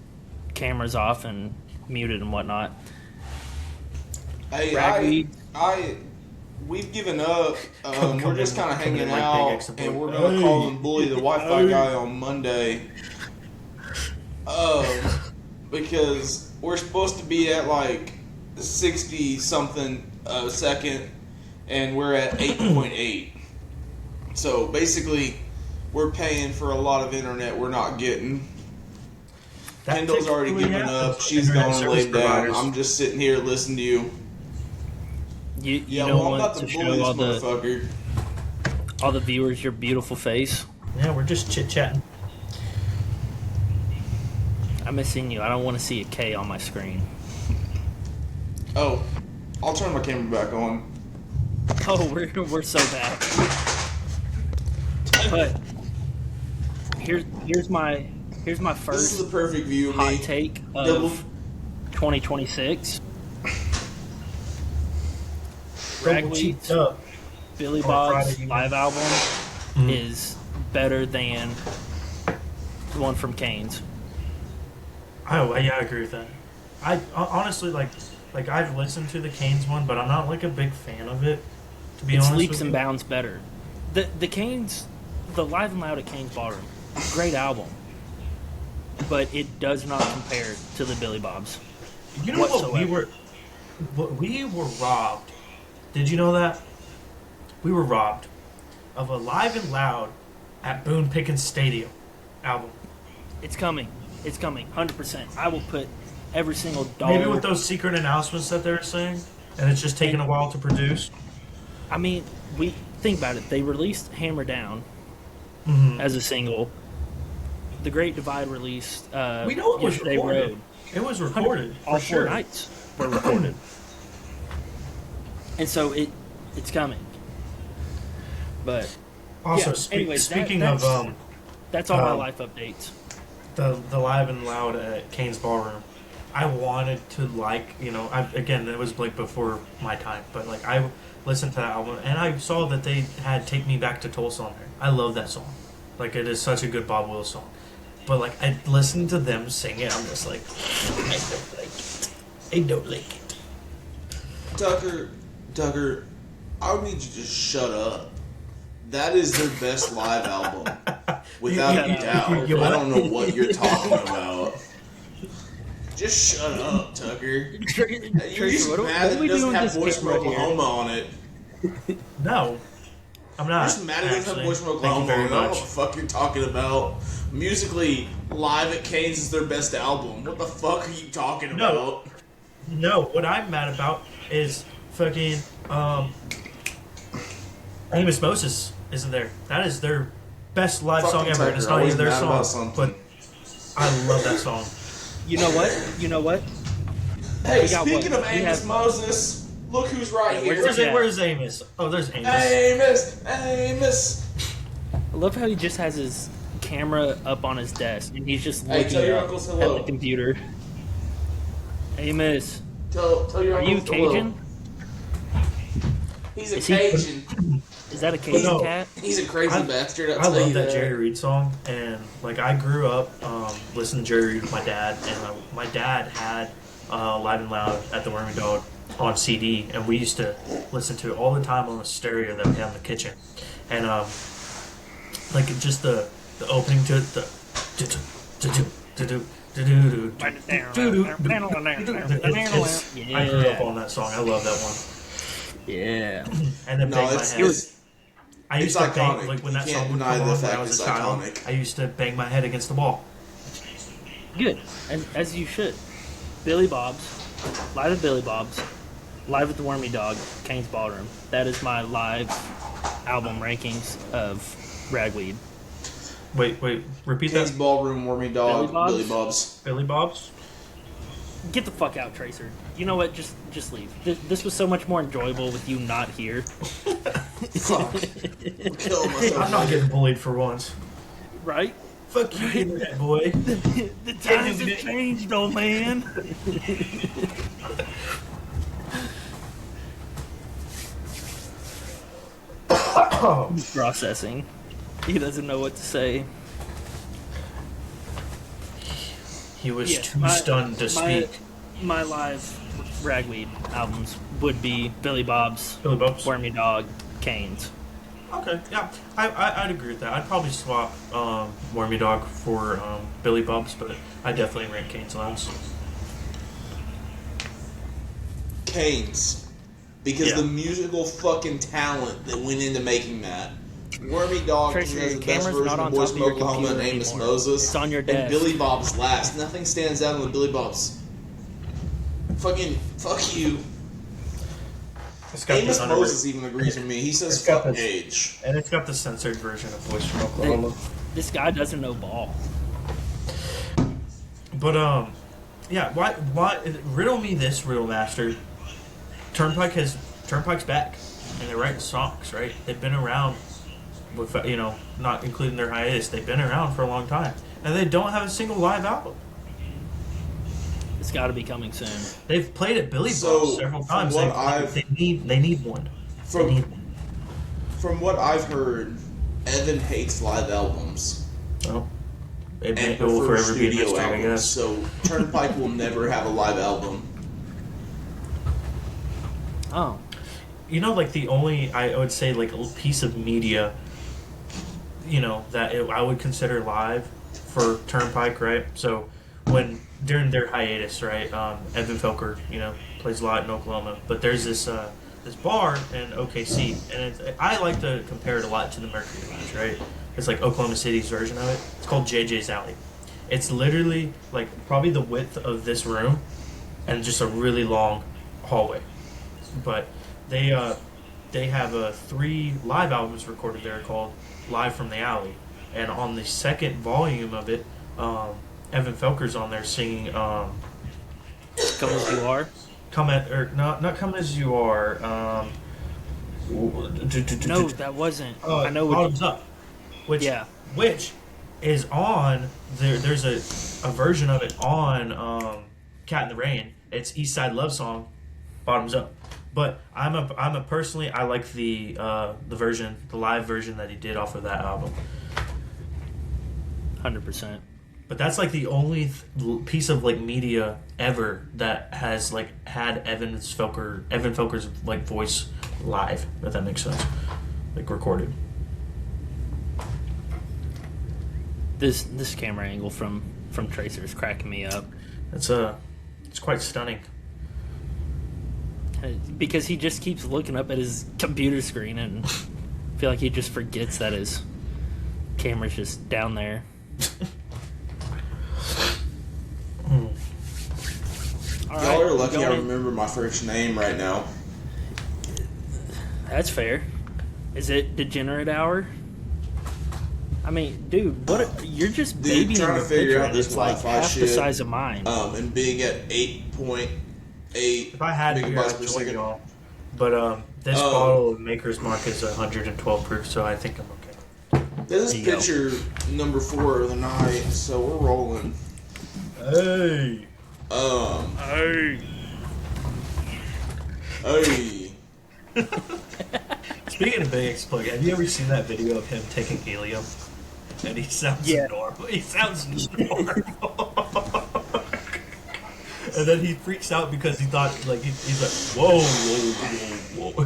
camera's off and muted and whatnot. Hey, we've given up. We're just kind of hanging out, and we're going to call him Bully the Wi-Fi guy on Monday. Because we're supposed to be at like 60-something second, and we're at 8.8. So basically, we're paying for a lot of internet we're not getting. Kendall's already given up. She's gone and laid down. I'm just sitting here listening to you. You I'm don't about want to to bully show this motherfucker. all the viewers your beautiful face. Yeah, we're just chit-chatting. I'm missing you. I don't want to see a K on my screen. Oh, I'll turn my camera back on. Oh, we're so bad. But here's my This is first the perfect view of hot me. take Double. of 2026. Ragweed's Billy Bob's live album is better than the one from Kane's. Oh, yeah, I agree with that. I honestly like I've listened to the Canes one, but I'm not like a big fan of it. To be It's honest, leaps with and you. bounds better. The Canes, the Live and Loud at Cane's Ballroom, great album, but it does not compare to the Billy Bob's. You know what we were robbed. Did you know that? We were robbed of a Live and Loud at Boone Pickens Stadium album. It's coming. It's coming. 100%. I will put every single dollar. Maybe with those secret announcements that they're saying, and it's just taking a while to produce. I mean, think about it. They released Hammer Down as a single. The Great Divide released We know it was Yesterday recorded. Road. It was recorded. All for sure. 4 nights were recorded. And so it's coming. But Also, yeah, anyways, speaking that's of that's all my life updates. the Live and Loud at Kane's Ballroom, I wanted to again, it was like before my time, but like I listened to that album and I saw that they had "Take Me Back to Tulsa" on there. I love that song. Like, it is such a good Bob Wills song. But like, I listened to them sing it, I'm just like, I don't like it. I don't like it. Tucker, I would need you to just shut up. That is their best live album, without a doubt. I don't know what you're talking about. Just shut up, Tucker. You're just mad that it doesn't have Boys from Oklahoma on it. No, I'm not. You're just mad it doesn't have Boys from Thank you Oklahoma. I very don't know what much. the fuck you're talking about. Musically, Live at Kane's is their best album. What the fuck are you talking about? No, what I'm mad about is fucking Amos Moses isn't there. That is their best live Fucking song ever. Tucker, And it's not even their always mad about song, something. but I love that song. You know what? Hey, We got speaking what? of We Amos have- Moses, Look who's right here. Where's Amos? Oh, there's Amos. Amos. I love how he just has his camera up on his desk and he's just Hey, looking tell your up uncles at hello. the computer. Amos, Tell your are you uncles hello. Cajun? He's a Is he- Cajun. Is that a Cajun No. cat? He's a crazy bastard. I love that Jerry Reed song, and like I grew up listening to Jerry Reed with my dad, and my dad had Live and Loud at the Wormy Dog on CD, and we used to listen to it all the time on the stereo that we had in the kitchen, and like just the opening to it, I grew up on that song. I love that one. Yeah. And then bang my head. I used to iconic. bang, like when You that can't song would deny come the on when fact I was it's a child. iconic. I used to bang my head against the wall. Good, as you should. Billy Bob's, live at Billy Bob's, live at the Wormy Dog, Kane's Ballroom. That is my live album rankings of Ragweed. Wait, repeat Kane's that. Ballroom, Wormy Dog, Billy Bob's? Billy Bob's. Billy Bob's. Get the fuck out, Tracer. You know what? Just leave. This was so much more enjoyable with you not here. Fuck. I'm killing myself. I'm not getting bullied for once. Right? Fuck you, internet boy. The times have changed, old man. He's processing. He doesn't know what to say. He was Yeah, too stunned to speak. My live Ragweed albums would be Billy Bob's, Billy Bob's. Wormy Dog, Kane's. Okay, yeah, I'd agree with that. I'd probably swap Wormy Dog for Billy Bob's, but I definitely rank Kane's last. Canes. Because Yeah. the musical fucking talent that went into making that. Wormy Dog Tracer, has your the best camera's version not of on Boys top from of your Oklahoma and computer Amos anymore. Moses. It's on your And desk. Billy Bob's last. Nothing stands out on the Billy Bob's. Fucking fuck you. It's got Amos the Moses even agrees with me. He says It's got fuck this- Gage. and it's got the censored version of Boys from Oklahoma. This guy doesn't know ball. But yeah, why riddle me this, Riddle Master. Turnpike's back, and they're writing songs, right? They've been around with not including their hiatus. They've been around for a long time, and they don't have a single live album. It's got to be coming soon. They've played at Billy So, Bob's several from times. what They need one. From- They need one. From what I've heard, Evan hates live albums Well, and it will prefers forever be a studio mystery, I albums. guess. So Turnpike will never have a live album. Oh, Like the only I would say like a piece of media, I would consider live for Turnpike, right? So when during their hiatus, right, Evan Felker, plays a lot in Oklahoma, but there's this bar in OKC, and I like to compare it a lot to the Mercury Lounge, right? It's like Oklahoma City's version of it. It's called JJ's Alley. It's literally like probably the width of this room, and just a really long hallway. But they have 3 live albums recorded there called Live from the Alley, and on the second volume of it, Evan Felker's on there singing come as you are. not Come As You Are. No, that wasn't. I know. Bottoms Up, which is on there. There's a version of it on Cat in the Rain. It's East Side Love Song, Bottoms Up. But I like the live version that he did off of that album. 100%. But that's like the only piece of like media ever that has like had Evan Felker's like voice live. If that makes sense, like recorded. This camera angle from Tracer is cracking me up. It's quite stunning. Because he just keeps looking up at his computer screen and I feel like he just forgets that his camera's just down there. All Y'all are right, lucky I going- remember my first name right now. That's fair. Is it Degenerate Hour? I mean, dude, you're just Dude, babying trying to your figure picture. out this It's like Wi-Fi half the shit. size of mine. And being at 8.8 If I had beer, megabytes I'd per join second. y'all. But this bottle of Maker's Mark is 112 proof, so I think I'm okay. This is picture number 4 of the night, so we're rolling. Hey. Hey. Speaking of Big X Plug, have you ever seen that video of him taking helium? And he sounds normal. He sounds normal. And then he freaks out because he thought, like, he's like, whoa, whoa, whoa, whoa.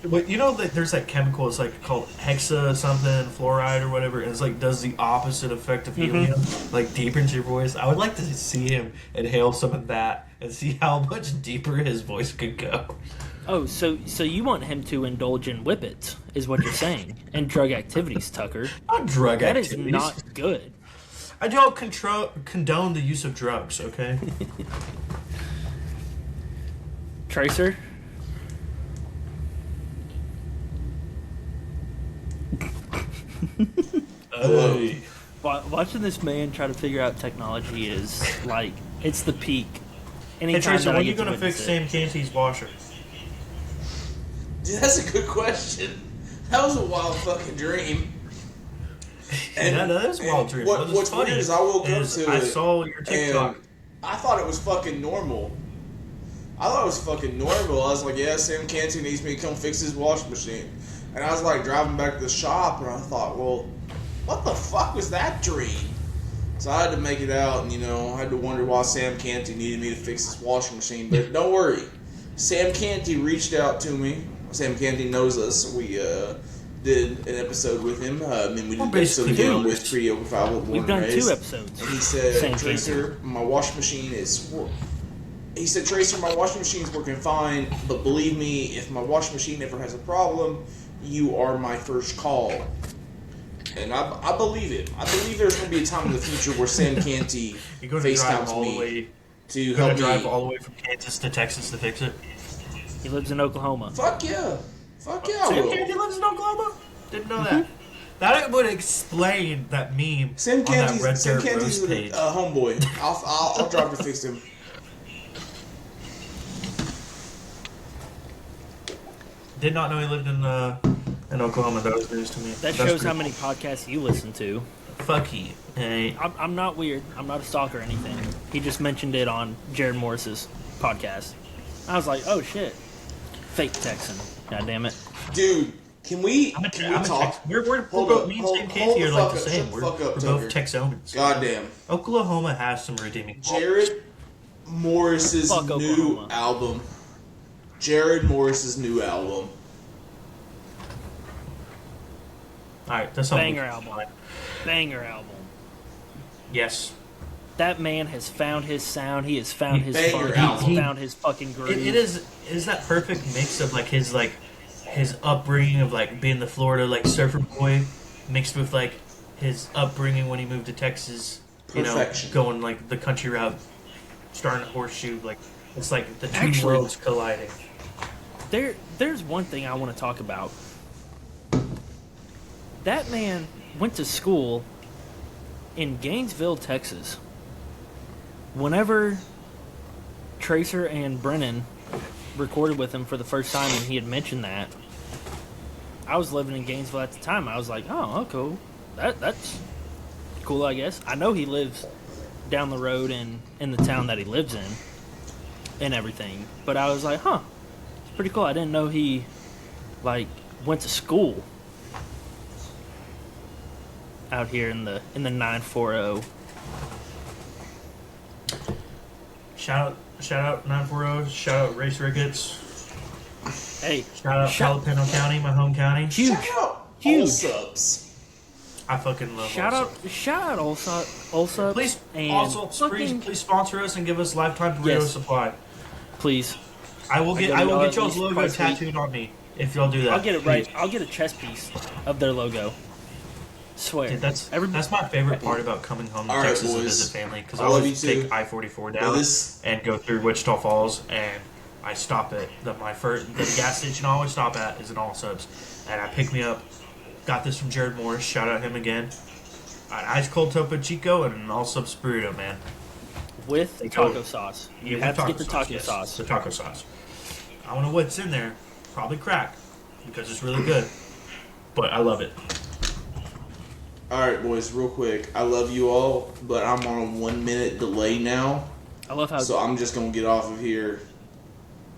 But you know that there's that chemical, it's like called hexa something, fluoride or whatever, and it's like does the opposite effect of helium, like deepens your voice. I would like to see him inhale some of that and see how much deeper his voice could go. Oh, so you want him to indulge in whippets, is what you're saying, and drug activities, Tucker. Not drug that activities. That is not good. I don't condone the use of drugs, okay? Tracer? Hey. Watching this man try to figure out technology is like, it's the peak. Hey Tracer, when are you going to fix Sam Canty's washer? Dude, that's a good question. That was a wild fucking dream. And that is a wild dream. What's funny is I woke up to it. I saw your TikTok. I thought it was fucking normal. I was like, yeah, Sam Canty needs me to come fix his washing machine. And I was like driving back to the shop, and I thought, well, what the fuck was that dream? So I had to make it out, and I had to wonder why Sam Canty needed me to fix his washing machine. But don't worry, Sam Canty reached out to me. Sam Canty knows us. We did an episode with him. We did an episode with him with Pretty Overfile. We've done 2 episodes. And he said, Tracer, my washing machine is... He said, Tracer, my washing machine's working fine, but believe me, if my washing machine ever has a problem, you are my first call. And I believe it. I believe there's going to be a time in the future where Sam Canty FaceTimes me to help me. Drive all the way from Kansas to Texas to fix it? He lives in Oklahoma. Fuck yeah. Fuck yeah, I Sam will. Canty lives in Oklahoma? Didn't know that. That would explain that meme Sam on that Red Sam Dirt Canty's Rose page. Homeboy. I'll drive to fix him. Did not know he lived in Oklahoma. That was news to me. That shows how many podcasts you listen to. Fuck you. Hey. I'm not weird. I'm not a stalker or anything. He just mentioned it on Jared Morris's podcast. I was like, oh shit. Fake Texan. God damn it. Dude, can we talk? Me and Sam Canty are like the same. We're both Texans. Goddamn. Oklahoma has some redeeming qualities. Jared Morris's new album. Alright, that's Banger album. Banger album. Yes. That man has found his sound. He has found his Banger funk. album. He's found his fucking groove. It is that perfect mix of his upbringing of being the Florida surfer boy mixed with his upbringing when he moved to Texas. Perfection. Going the country route, starting a horseshoe. It's like the two worlds colliding. There's one thing I want to talk about. That man went to school in Gainesville, Texas. Whenever Tracer and Brennan recorded with him for the first time and he had mentioned that, I was living in Gainesville at the time. I was like, oh cool. That's cool, I guess. I know he lives down the road in the town that he lives in and everything. But I was like, huh, it's pretty cool. I didn't know he went to school out here in the 940. Shout out 940. Shout out Race Ricketts. Hey, shout out Jalapeno County, my home county. Huge. All subs. I fucking love shout out all subs. Please and also please sponsor us and give us lifetime burrito supply. Please. I will get y'all's logo tattooed on me if y'all do that. I'll get it right. I'll get a chest piece of their logo. Swear. Dude, that's my favorite part about coming home to Texas to visit family, because I always take I-44 down and go through Wichita Falls, and I stop at the gas station I always stop at is an All Subs, and I pick me up. Got this from Jared Morris. Shout out him again. An ice cold Topo Chico and an All Subs burrito, man. With taco sauce. You have to get the taco sauce. The taco sauce. I don't know what's in there. Probably crack, because it's really good. But I love it. Alright, boys, real quick. I love you all, but I'm on a 1 minute delay now. I love how. So I'm just going to get off of here.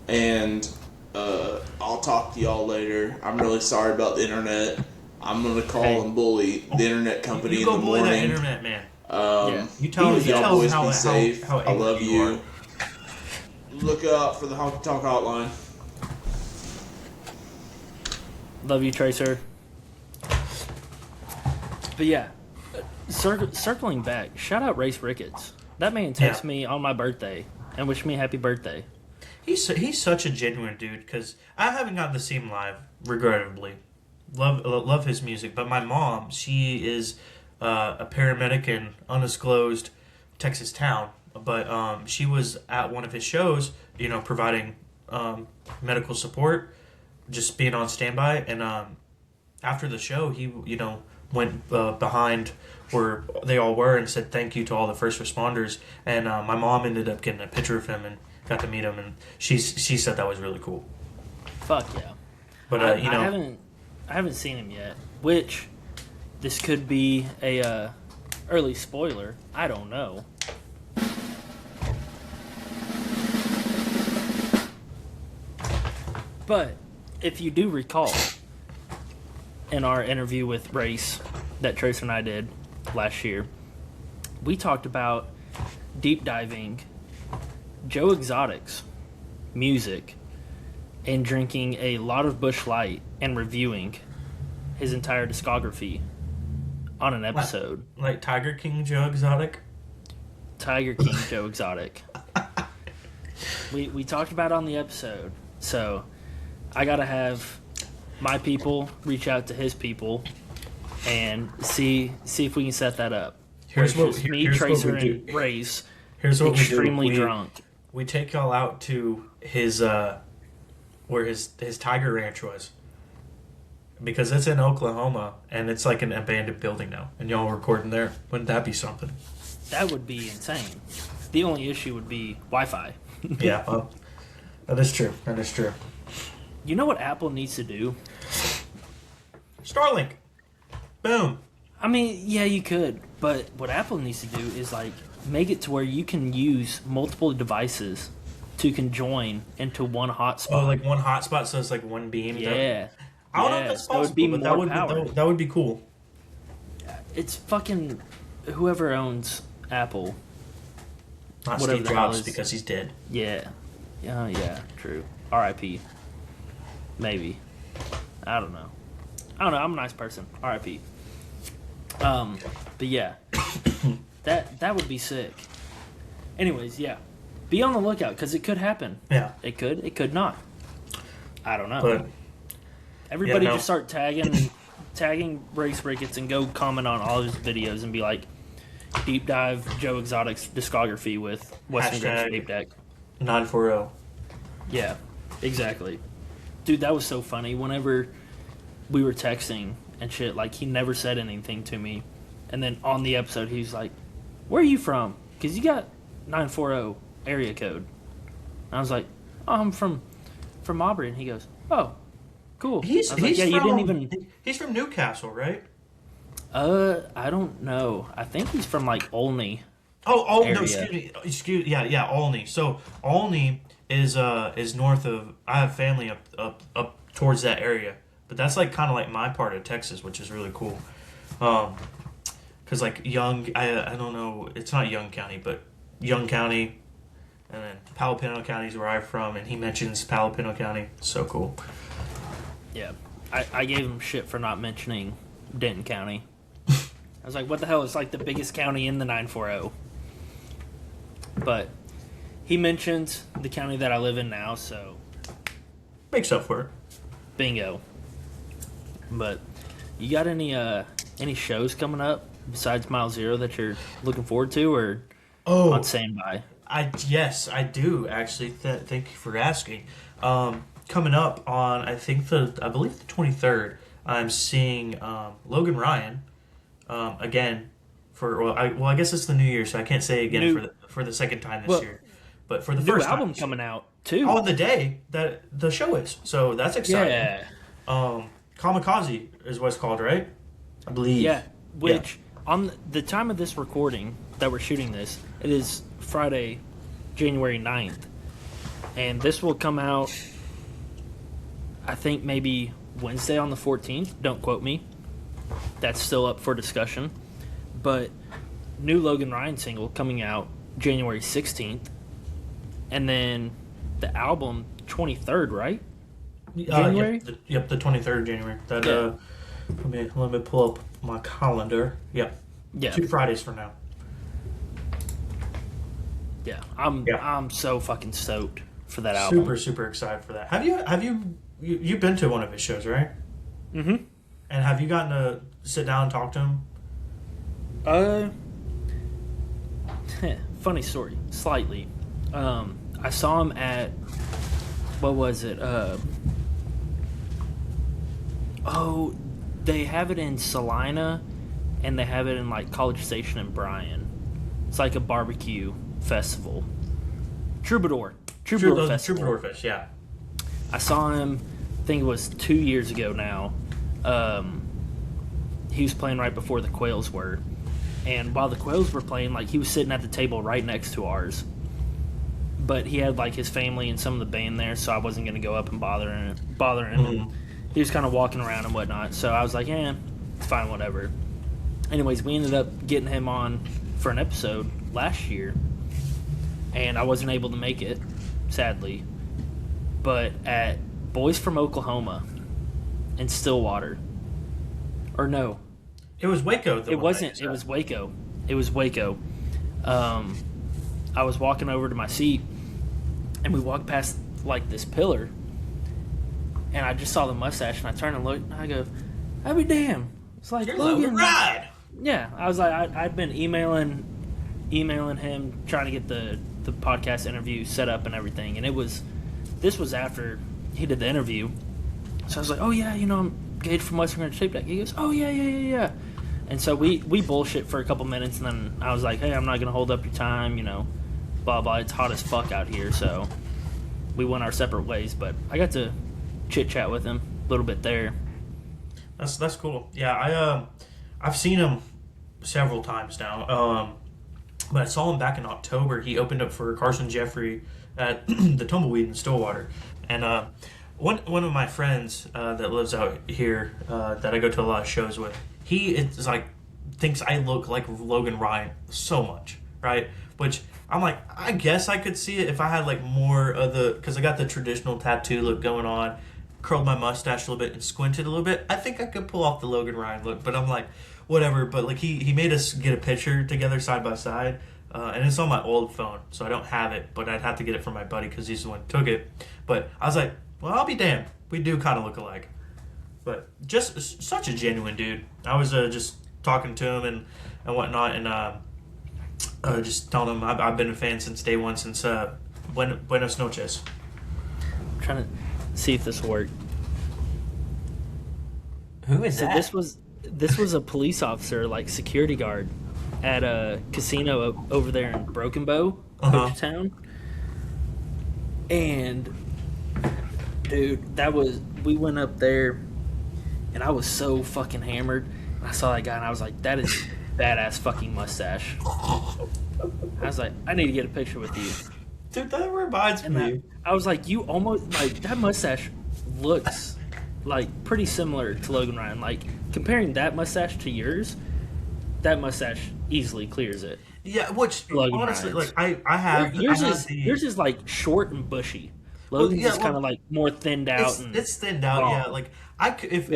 And I'll talk to y'all later. I'm really sorry about the internet. I'm going to call and bully the internet company You in go the bully morning. that internet man. Yeah. You tell y'all boys how be safe. how I love angry you. Look out for the Honky Tonk Hotline. Love you, Tracer. But yeah, circling back, shout out Race Ricketts. That man texted me on my birthday and wished me happy birthday. He's such a genuine dude, because I haven't gotten to see him live, regrettably. Love his music, but my mom, she is a paramedic in undisclosed Texas town, but she was at one of his shows, providing medical support, just being on standby, and after the show, he went behind where they all were and said thank you to all the first responders, and my mom ended up getting a picture of him and got to meet him, and she said that was really cool. Fuck yeah. But I haven't seen him yet, which this could be a early spoiler. I don't know. But if you do recall, in our interview with Race that Trace and I did last year, we talked about deep diving Joe Exotic's music and drinking a lot of Busch Light and reviewing his entire discography on an episode. Like Tiger King Joe Exotic? Tiger King Joe Exotic. We talked about it on the episode, so I gotta have my people reach out to his people and see if we can set that up. Here's what Tracer, we do. and Race. Here's what extremely we do. drunk. We take y'all out to his where his Tiger Ranch was, because it's in Oklahoma and it's like an abandoned building now, and y'all recording there. Wouldn't that be something? That would be insane. The only issue would be Wi-Fi. Yeah, well, that is true. That is true. You know what Apple needs to do? Starlink. Boom. I mean, yeah, you could, but what Apple needs to do is like make it to where you can use multiple devices to conjoin into one hotspot. Oh, like one hotspot, so it's like one beam. Yeah. I don't know if that's so it would possible, be but more power. that would be cool. It's fucking whoever owns Apple. Not Whatever Steve the hell Jobs, is- because he's dead. Yeah. Yeah, true. R.I.P. Maybe. I don't know. I'm a nice person. R.I.P. But yeah. that would be sick. Anyways, yeah. Be on the lookout, because it could happen. Yeah. It could not. I don't know. But Everybody yeah, no. just start tagging Race Ricketts and go comment on all of his videos and be like, deep dive Joe Exotic's discography with Western Grapes Tape Deck. 940. Yeah, exactly. Dude, that was so funny. Whenever we were texting and shit, like, he never said anything to me. And then on the episode, he was like, where are you from? Because you got 940 area code. And I was like, oh, I'm from Aubrey. And he goes, oh, cool. He's I was like, yeah, from, you didn't even... He's from Newcastle, right? I don't know. I think he's from, like, Olney. Oh, area. no, excuse me. Yeah, Olney. So Olney is north of. I have family up towards that area, but that's like kind of like my part of Texas, which is really cool. Because like I don't know, it's not Young County, but Young County, and then Palo Pinto County is where I'm from, and he mentions Palo Pinto County. So cool. Yeah. I gave him shit for not mentioning Denton County. I was like, what the hell? It's like the biggest county in the 940. But he mentioned the county that I live in now, so Makes up for it. bingo. But you got any shows coming up besides Mile Zero that you're looking forward to, or on standby? Yes, I do actually. Thank you for asking. Coming up on I believe the 23rd, I'm seeing Logan Ryan again for I guess it's the New Year, so I can't say again for the second time this year. But for the New first album time, coming out too. on the day that the show is, so that's exciting. Yeah. Kamikaze is what it's called, right? I believe. Yeah. Which on the time of this recording that we're shooting this, it is Friday, January 9th. And this will come out, I think, maybe Wednesday on the 14th. Don't quote me. That's still up for discussion. But new Logan Ryan single coming out January 16th. And then the album 23rd, right? January? Yep, the 23rd of January. That let me pull up my calendar. Yep. Yeah. 2 Fridays from now. Yeah. I'm so fucking stoked for that album. Super, super excited for that. Have you've been to one of his shows, right? Mm-hmm. And have you gotten to sit down and talk to him? Funny story, slightly. I saw him at, what was it? They have it in Salina, and they have it in like College Station in Bryan. It's like a barbecue festival. Troubadour Festival. Troubadour Fest, yeah. I saw him, I think it was 2 years ago now. He was playing right before the Quails were. And while the Quails were playing, like, he was sitting at the table right next to ours. But he had, like, his family and some of the band there, so I wasn't going to go up and bother him. And he was kind of walking around and whatnot. So I was like, it's fine, whatever. Anyways, we ended up getting him on for an episode last year. And I wasn't able to make it, sadly. But at Boys from Oklahoma in Stillwater. Or no. It was Waco. It wasn't. It was Waco. It was Waco. I was walking over to my seat, and we walked past, like, this pillar. And I just saw the mustache, and I turned and looked, and I go, I'd be damn. It's like, You're Logan. right. Yeah. I was like, I'd been emailing him, trying to get the podcast interview set up and everything. And this was after he did the interview. So I was like, oh, yeah, I'm Gage from Western Grange Tape Deck. He goes, oh, yeah. And so we bullshit for a couple minutes, and then I was like, hey, I'm not going to hold up your time, blah, blah. It's hot as fuck out here, so we went our separate ways. But I got to chit-chat with him a little bit there. That's cool. Yeah, I've seen him several times now. But I saw him back in October. He opened up for Carson Jeffrey at the Tumbleweed in Stillwater. And one of my friends that lives out here that I go to a lot of shows with, he is like thinks I look like Logan Ryan so much, right? Which I'm like, I guess I could see it if I had like more of the, because I got the traditional tattoo look going on, curled my mustache a little bit and squinted a little bit. I think I could pull off the Logan Ryan look, but I'm like, whatever. But like he made us get a picture together side by side, and it's on my old phone, so I don't have it, but I'd have to get it from my buddy because he's the one who took it. But I was like, well, I'll be damned. We do kind of look alike. But just such a genuine dude. I was just talking to him and whatnot, and just telling him I've been a fan since day one, since Buenos Noches. I'm trying to see if this worked. Who is that? This was a police officer, like security guard, at a casino over there in Broken Bow, Town. And dude, we went up there, and I was so fucking hammered. I saw that guy, and I was like, that is badass fucking mustache. I was like, I need to get a picture with you. Dude, that reminds me. I was like, you almost, like, that mustache looks, like, pretty similar to Logan Ryan. Like, comparing that mustache to yours, that mustache easily clears it. Yeah, which, Logan honestly, Ryan's. like, I have... Yours is, like, short and bushy. Logan's is kind of, like, more thinned out. It's thinned out, yeah. Like, if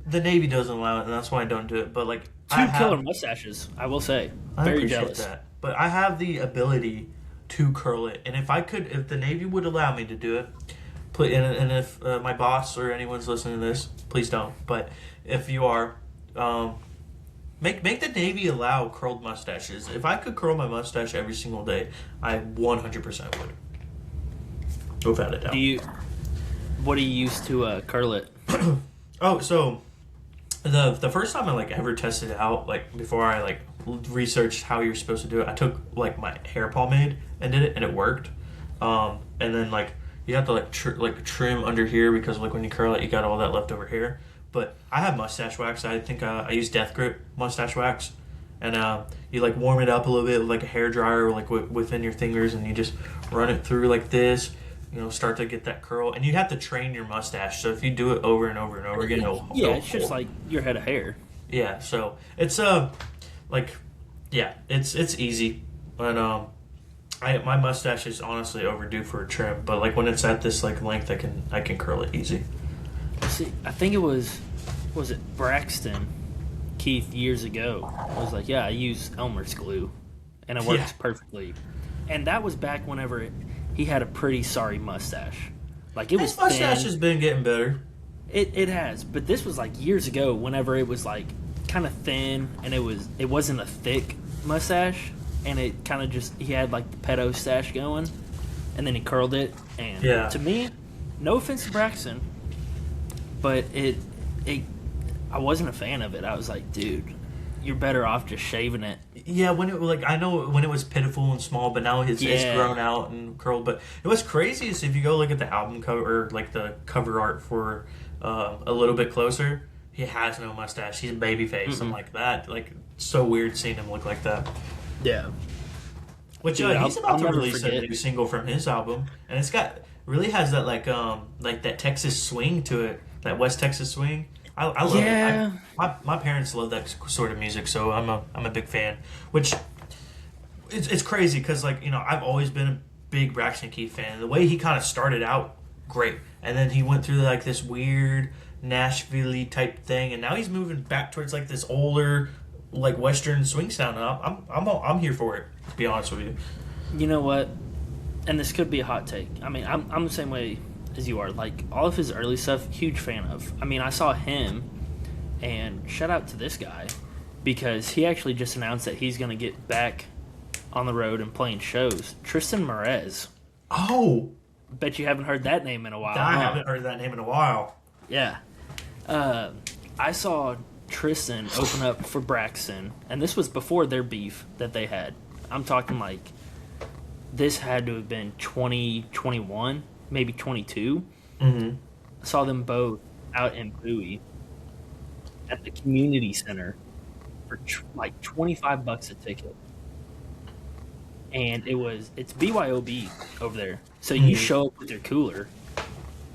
the Navy doesn't allow it, and that's why I don't do it, but, like... Two killer mustaches, I will say. Very jealous. That. But I have the ability to curl it, and if the Navy would allow me to do it, and if my boss or anyone's listening to this, please don't. But if you are, make the Navy allow curled mustaches. If I could curl my mustache every single day, I 100% would. Without a doubt. What do you use to curl it? Oh, so the first time I like ever tested it out, like before I like researched how you're supposed to do it. I took like my hair pomade and did it, and it worked. And then like you have to like trim under here because like when you curl it, you got all that leftover hair. But I have mustache wax. I think I use Death Grip mustache wax, and you like warm it up a little bit with like a hair dryer, like within your fingers, and you just run it through like this. You know, start to get that curl, and you have to train your mustache. So if you do it over and over and over again, it's just like your head of hair. Yeah, so it's it's easy, but my mustache is honestly overdue for a trim. But like when it's at this like length, I can curl it easy. See, I think it was it Braxton Keith years ago. I was like, yeah, I use Elmer's glue, and it works perfectly. And that was back whenever he had a pretty sorry mustache. Like it was His mustache has been getting better. It has, but this was like years ago. Whenever it was like kind of thin, and it wasn't a thick mustache, and it kind of just he had like the pedo stash going, and then he curled it. And to me, no offense to Braxton, but I wasn't a fan of it. I was like, dude, you're better off just shaving it. Yeah, when it like I know when it was pitiful and small, but now it's grown out and curled. But what's crazy is if you go look at the album cover or like the cover art for a little bit closer, he has no mustache. He's a baby face. I'm like that. Like so weird seeing him look like that. Yeah. Which Dude, he's about to release forget. a new single from his album, and it's got really has that like that Texas swing to it, that West Texas swing. I love it. My parents love that sort of music, so I'm a big fan. Which it's crazy because like I've always been a big Braxton Keith fan. The way he kind of started out, great, and then he went through like this weird Nashville type thing, and now he's moving back towards like this older like Western swing sound. And I'm here for it. To be honest with you. You know what? And this could be a hot take. I mean, I'm the same way as you are. Like all of his early stuff, huge fan of. I mean, I saw him, and shout out to this guy because he actually just announced that he's going to get back on the road and playing shows. Tristan Merez. Oh, bet you haven't heard that name in a while. I haven't heard that name in a while. Yeah, I saw Tristan open up for Braxton, and this was before their beef that they had. I'm talking like this had to have been 2021. Maybe 22. Mm-hmm. I saw them both out in Bowie at the community center for like $25 a ticket, and it's BYOB over there. So you show up with your cooler,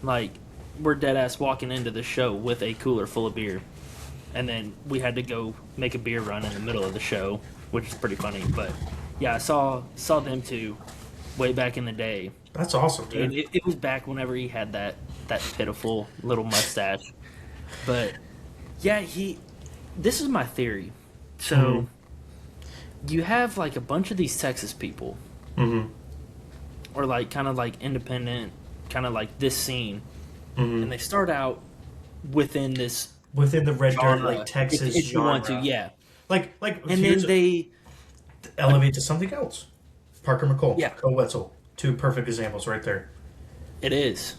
like we're dead ass walking into the show with a cooler full of beer, and then we had to go make a beer run in the middle of the show, which is pretty funny. But yeah, I saw them two way back in the day. That's awesome, dude. And it was back whenever he had that pitiful little mustache. But yeah, this is my theory. So you have like a bunch of these Texas people, or like kind of like independent, kind of like this scene, and they start out within the red dirt like Texas if genre. You want to, yeah. Like, and then they elevate to something else. Parker McColl, Co Wetzel, two perfect examples right there. It is,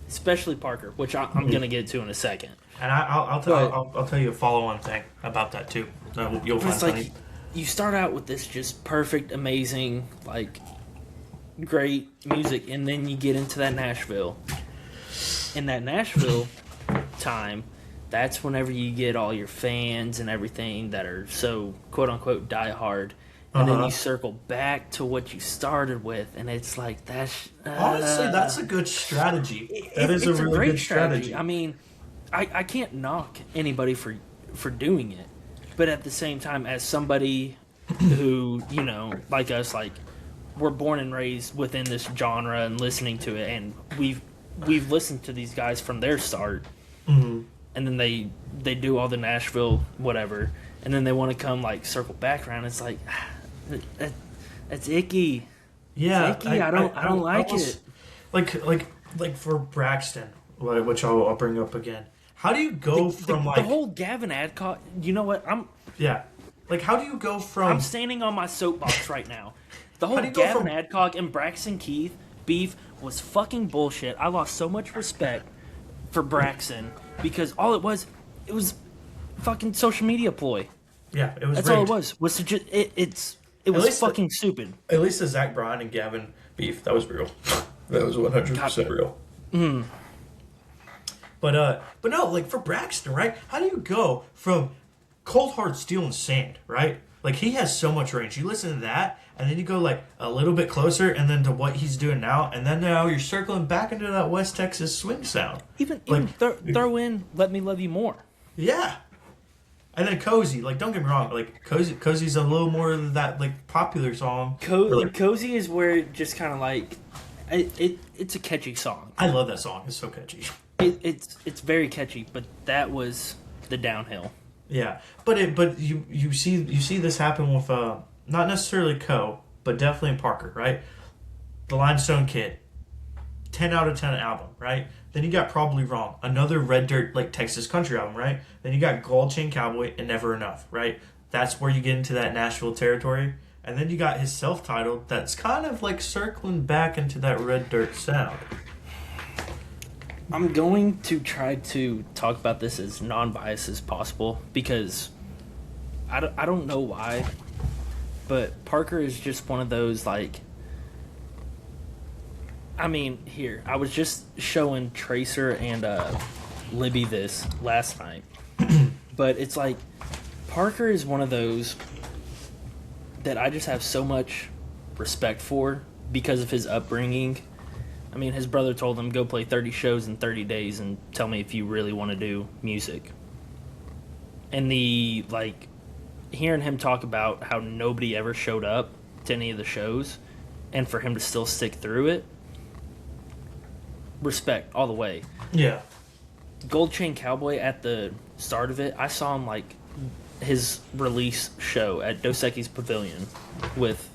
especially Parker, which I'm gonna get to in a second. And I'll tell you a follow-on thing about that too. You'll find it's funny. like you start out with this just perfect, amazing, like great music, and then you get into that Nashville. In that Nashville time, that's whenever you get all your fans and everything that are so quote unquote die hard. And then you circle back to what you started with, and it's like that's honestly that's a good strategy. It's a really great good strategy. I mean, I can't knock anybody for doing it, but at the same time, as somebody who like us, like we're born and raised within this genre and listening to it, and we've listened to these guys from their start, and then they do all the Nashville whatever, and then they want to come like circle back around. It's like. That's icky. Yeah, it's icky. I don't like it. Like for Braxton, which I'll bring up again. How do you go from the whole Gavin Adcock? You know what? Like how do you go from? I'm standing on my soapbox right now. The whole Gavin Adcock and Braxton Keith beef was fucking bullshit. I lost so much respect for Braxton because all it was fucking social media ploy. Yeah, it was. That's rigged. all it was. It was fucking stupid. At least the Zach Bryan and Gavin beef, that was real. That was 100% real. But no, like for Braxton, right? How do you go from Cold Hard Steel and Sand, right? Like he has so much range. You listen to that, and then you go like a little bit closer, and then to what he's doing now, and then now you're circling back into that West Texas swing sound. Even throw in "Let Me Love You More." Yeah. And then Cozy, like don't get me wrong, like Cozy's a little more of that like popular song. Cozy is where it just kind of like it's a catchy song. I love that song. It's so catchy. It's very catchy, but that was the downhill. Yeah, but you see this happen with not necessarily but definitely Parker, right? The Limestone Kid, 10 out of 10 album, right? Then you got Probably Wrong, another Red Dirt like Texas country album, right? Then you got Gold Chain Cowboy and Never Enough, right? That's where you get into that Nashville territory. And then you got his self-titled that's kind of like circling back into that Red Dirt sound. I'm going to try to talk about this as non-biased as possible because I don't know why, but Parker is just one of those like. I mean, here, I was just showing Tracer and Libby this last night. But it's like, Parker is one of those that I just have so much respect for because of his upbringing. I mean, his brother told him, go play 30 shows in 30 days and tell me if you really want to do music. And hearing him talk about how nobody ever showed up to any of the shows and for him to still stick through it, respect all the way. Yeah. Gold Chain Cowboy, at the start of it, I saw him like his release show at Dos Equis Pavilion with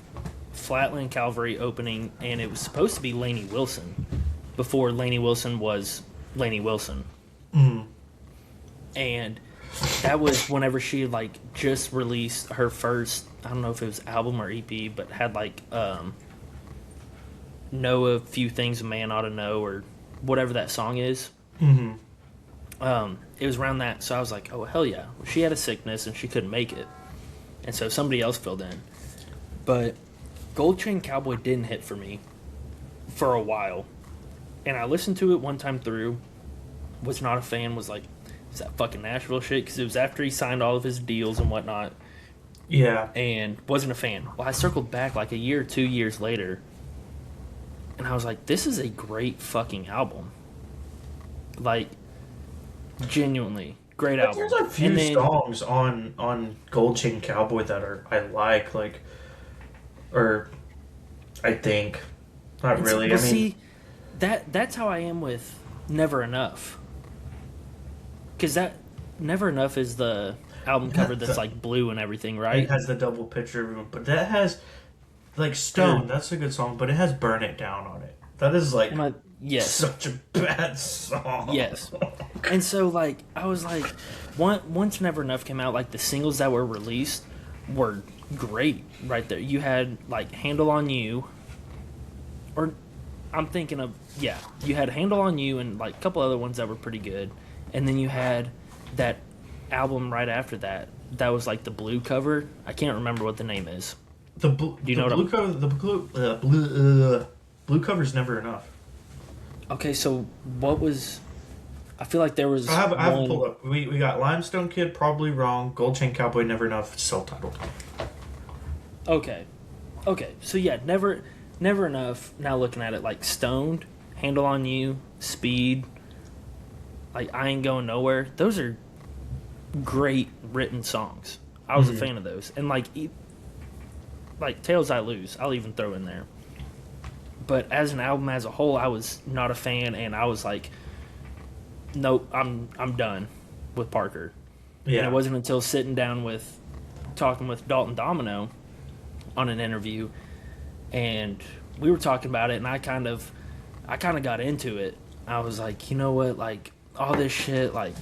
Flatland Calvary opening, and it was supposed to be Lainey Wilson before Lainey Wilson was Lainey Wilson. And that was whenever she like just released her first, I don't know if it was album or EP, but had like Know a Few Things a Man Ought to Know or whatever that song is. It was around that, so I was like, oh hell yeah. Well, she had a sickness and she couldn't make it, and so somebody else filled in. But Gold Chain Cowboy didn't hit for me for a while, and I listened to it one time through, was not a fan, was like, is that fucking Nashville shit? Because it was after he signed all of his deals and whatnot. Yeah. And wasn't a fan. Well, I circled back like a year or 2 years later, and I was like, this is a great fucking album. Like, genuinely great album. There's a few songs on Gold Chain Cowboy that I like, or I think not really. Well, I mean, see, that's how I am with Never Enough, because that Never Enough is the album cover that's like blue and everything, right? It has the double picture of him, but that has like Stone. That's a good song, but it has Burn It Down on it. That is like yes, such a bad song. Yes, and so like I was like, once Never Enough came out, like the singles that were released were great right there. You had like Handle on You, or I'm thinking of you had Handle on You and like a couple other ones that were pretty good, and then you had that album right after that was like the blue cover. I can't remember what the name is. Do you know blue cover? The blue cover's Never Enough. Okay, so what was? I feel like there was. I have it pulled up. We got Limestone Kid, Probably Wrong, Gold Chain Cowboy, Never Enough, self-titled. Okay. So yeah, never Enough. Now looking at it, like Stoned, Handle on You, Speed, like I Ain't Going Nowhere. Those are great written songs. I was a fan of those, and like Tales I Lose, I'll even throw in there. But as an album as a whole, I was not a fan, and I was like, nope, I'm done with Parker. Yeah. And it wasn't until sitting down talking with Dalton Domino on an interview, and we were talking about it, and I kind of got into it. I was like, you know what, like all this shit, like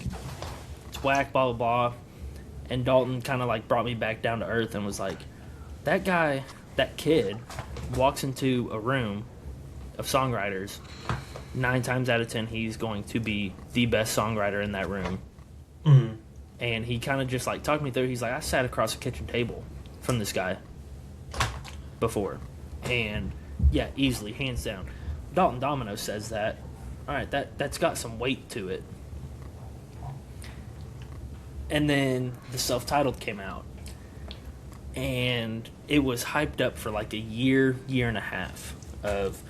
it's whack, blah blah blah. And Dalton kind of like brought me back down to earth and was like, that kid walks into a room of songwriters, 9 times out of 10 he's going to be the best songwriter in that room. And he kind of just like talked me through. He's like, I sat across a kitchen table from this guy before, and yeah, easily, hands down. Dalton Domino says that. All right, that's got some weight to it. And then the self-titled came out, and it was hyped up for like a year and a half of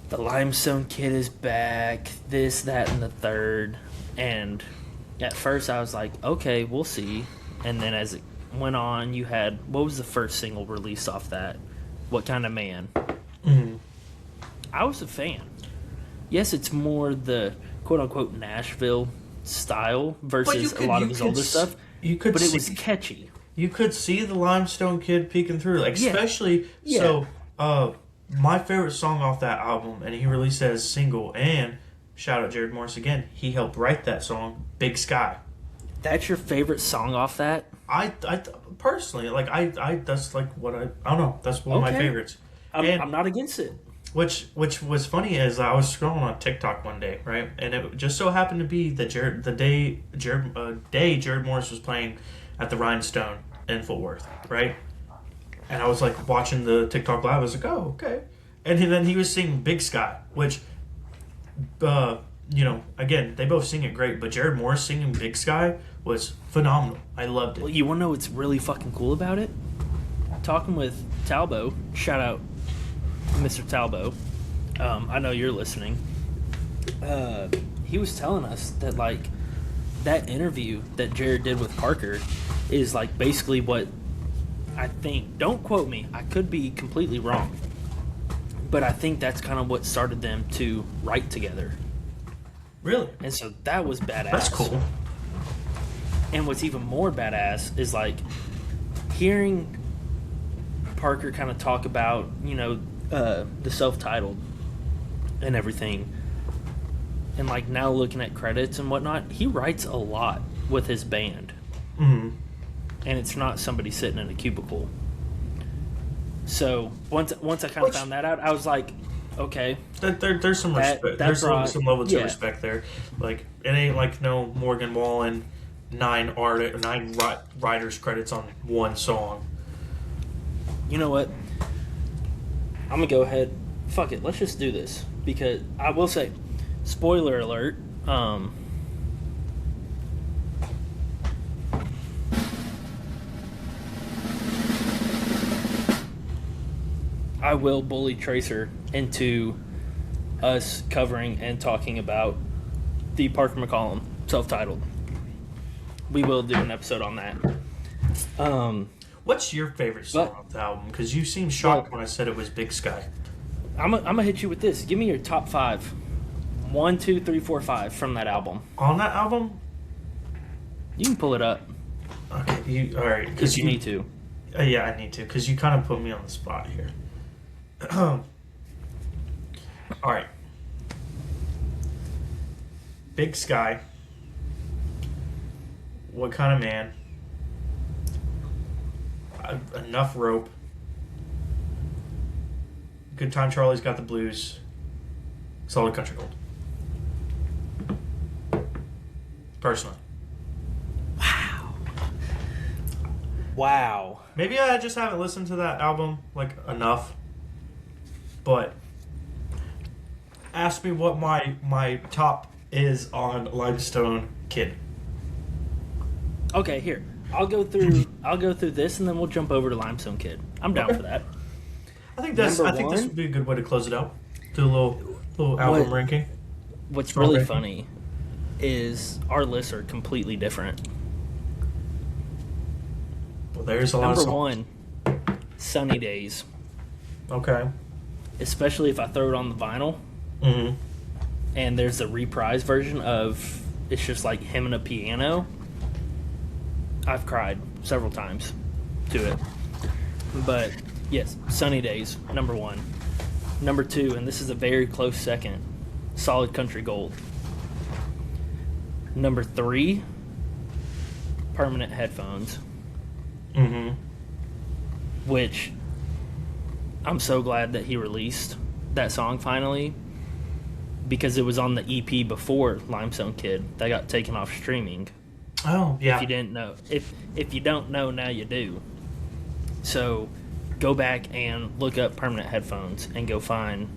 the Limestone Kid is back, this, that, and the third. And at first I was like, okay, we'll see. And then as it went on, you had, what was the first single released off that? What Kind of Man? Mm-hmm. I was a fan. Yes, it's more the quote-unquote Nashville style versus a lot of his older stuff. But it was catchy. You could see the Limestone Kid peeking through, like, especially so. My favorite song off that album, and he released it as a single. And shout out Jared Morris again. He helped write that song, "Big Sky." That's your favorite song off that? I personally like. I that's like what I don't know. That's one of my favorites. I'm not against it. Which was funny is I was scrolling on TikTok one day, right, and it just so happened to be that Jared Morris was playing at the Rhinestone in Fort Worth, right, and I was like watching the TikTok live. I was like, oh, okay, and then he was singing "Big Sky," which, again, they both sing it great, but Jared Morris singing "Big Sky" was phenomenal. I loved it. Well, you want to know what's really fucking cool about it? Talking with Talbot, shout out Mr. Talbot. I know you're listening. He was telling us that like that interview that Jared did with Parker is like basically what I think. Don't quote me. I could be completely wrong, but I think that's kind of what started them to write together. Really? And so that was badass. That's cool. And what's even more badass is like hearing Parker kind of talk about, the self-titled and everything, and like now looking at credits and whatnot, he writes a lot with his band. Mm-hmm. And it's not somebody sitting in a cubicle. So once I kind of found that out, I was like, okay, there's some respect. There's some level to respect there. Like it ain't like no Morgan Wallen 9 writers credits on one song. You know what? I'm gonna go ahead. Fuck it. Let's just do this because I will say, spoiler alert. I will bully Tracer into us covering and talking about the Parker McCollum self-titled. We will do an episode on that. What's your favorite song off the album? Because you seemed shocked when I said it was Big Sky. I'm gonna hit you with this. Give me your top 5. 1, 2, 3, 4, 5 from that album. On that album? You can pull it up. Okay, all right. Because you need to. Yeah, I need to. Because you kind of put me on the spot here. All right. Big Sky. What Kind of Man? Enough Rope. Good Time Charlie's Got the Blues. Solid Country Gold. Personally. Wow. Maybe I just haven't listened to that album enough. But ask me what my top is on Limestone Kid. Okay, here. I'll go through this and then we'll jump over to Limestone Kid. I'm down for that. I think this would be a good way to close it out. Do a little album ranking. What's really funny is our lists are completely different. Well, there's a lot of songs. Number 1, Sunny Days. Okay. Especially if I throw it on the vinyl. Mm-hmm. And there's a reprise version of it's just like him and a piano. I've cried several times to it. But yes, Sunny Days, number 1. Number 2, and this is a very close second, Solid Country Gold. Number 3, Permanent Headphones. Mm-hmm. Which I'm so glad that he released that song finally, because it was on the EP before Limestone Kid that got taken off streaming. Oh, yeah. If you didn't know, if you don't know, now you do. So go back and look up Permanent Headphones and go find,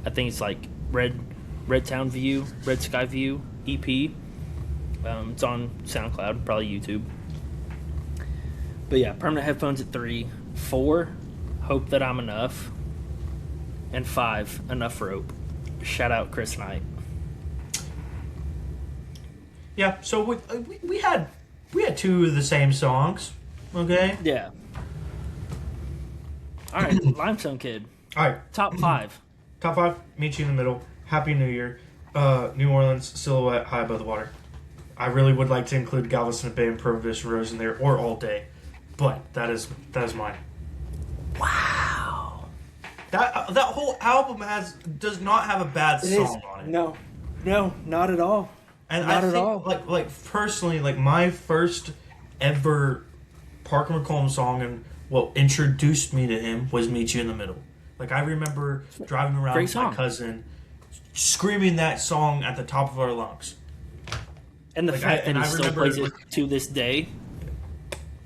I think it's like Red Sky View EP. It's on SoundCloud, probably YouTube. But yeah, Permanent Headphones at 3. 4, Hope That I'm Enough. And 5, Enough Rope. Shout out Chris Knight. Yeah, so we had 2 of the same songs, okay? Yeah. All right, Limestone Kid. All right. Top 5. Top 5, Meet You in the Middle, Happy New Year, New Orleans, Silhouette, High Above the Water. I really would like to include Galveston Bay and Prohibition Rose in there, or All Day, but that is mine. Wow. That whole album does not have a bad song on it. No, not at all. And not I at think, all. like personally, like my first ever Parker McCollum song and what introduced me to him was "Meet You in the Middle." Like I remember driving around with my cousin, screaming that song at the top of our lungs. And the fact that he still plays it to this day.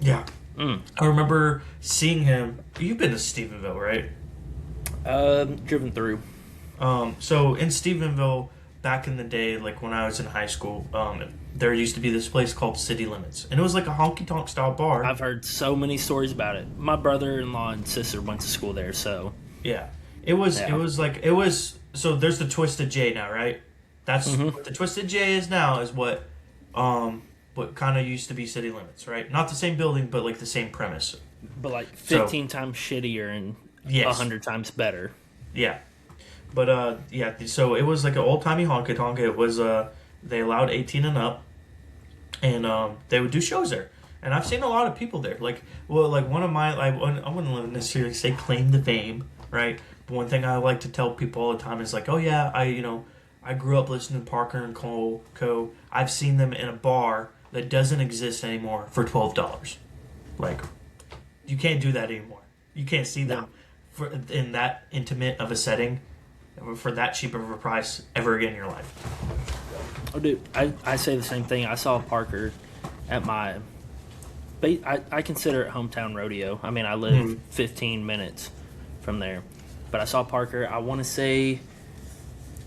Yeah. I remember seeing him. You've been to Stephenville, right? Driven through. So in Stephenville, back in the day, like when I was in high school, there used to be this place called City Limits, and it was like a honky-tonk style bar. I've heard so many stories about it. My brother-in-law and sister went to school there, so yeah, it was. So there's the Twisted J now, right? That's what the Twisted J is now. Is what kind of used to be City Limits, right? Not the same building, but like the same premise. But like 15 times shittier and 100 times better. Yeah. But yeah, so it was like an old timey honky tonk. It was they allowed 18 and up, and they would do shows there. And I've seen a lot of people there. Like one of my I wouldn't necessarily say claim to fame, right? But one thing I like to tell people all the time is like, oh yeah, I grew up listening to Parker and Co. I've seen them in a bar that doesn't exist anymore for $12. Like, you can't do that anymore. You can't see them in that intimate of a setting for that cheap of a price ever again in your life. Oh, dude, I say the same thing. I saw Parker at my... I consider it hometown rodeo. I mean, I live 15 minutes from there. But I saw Parker, I want to say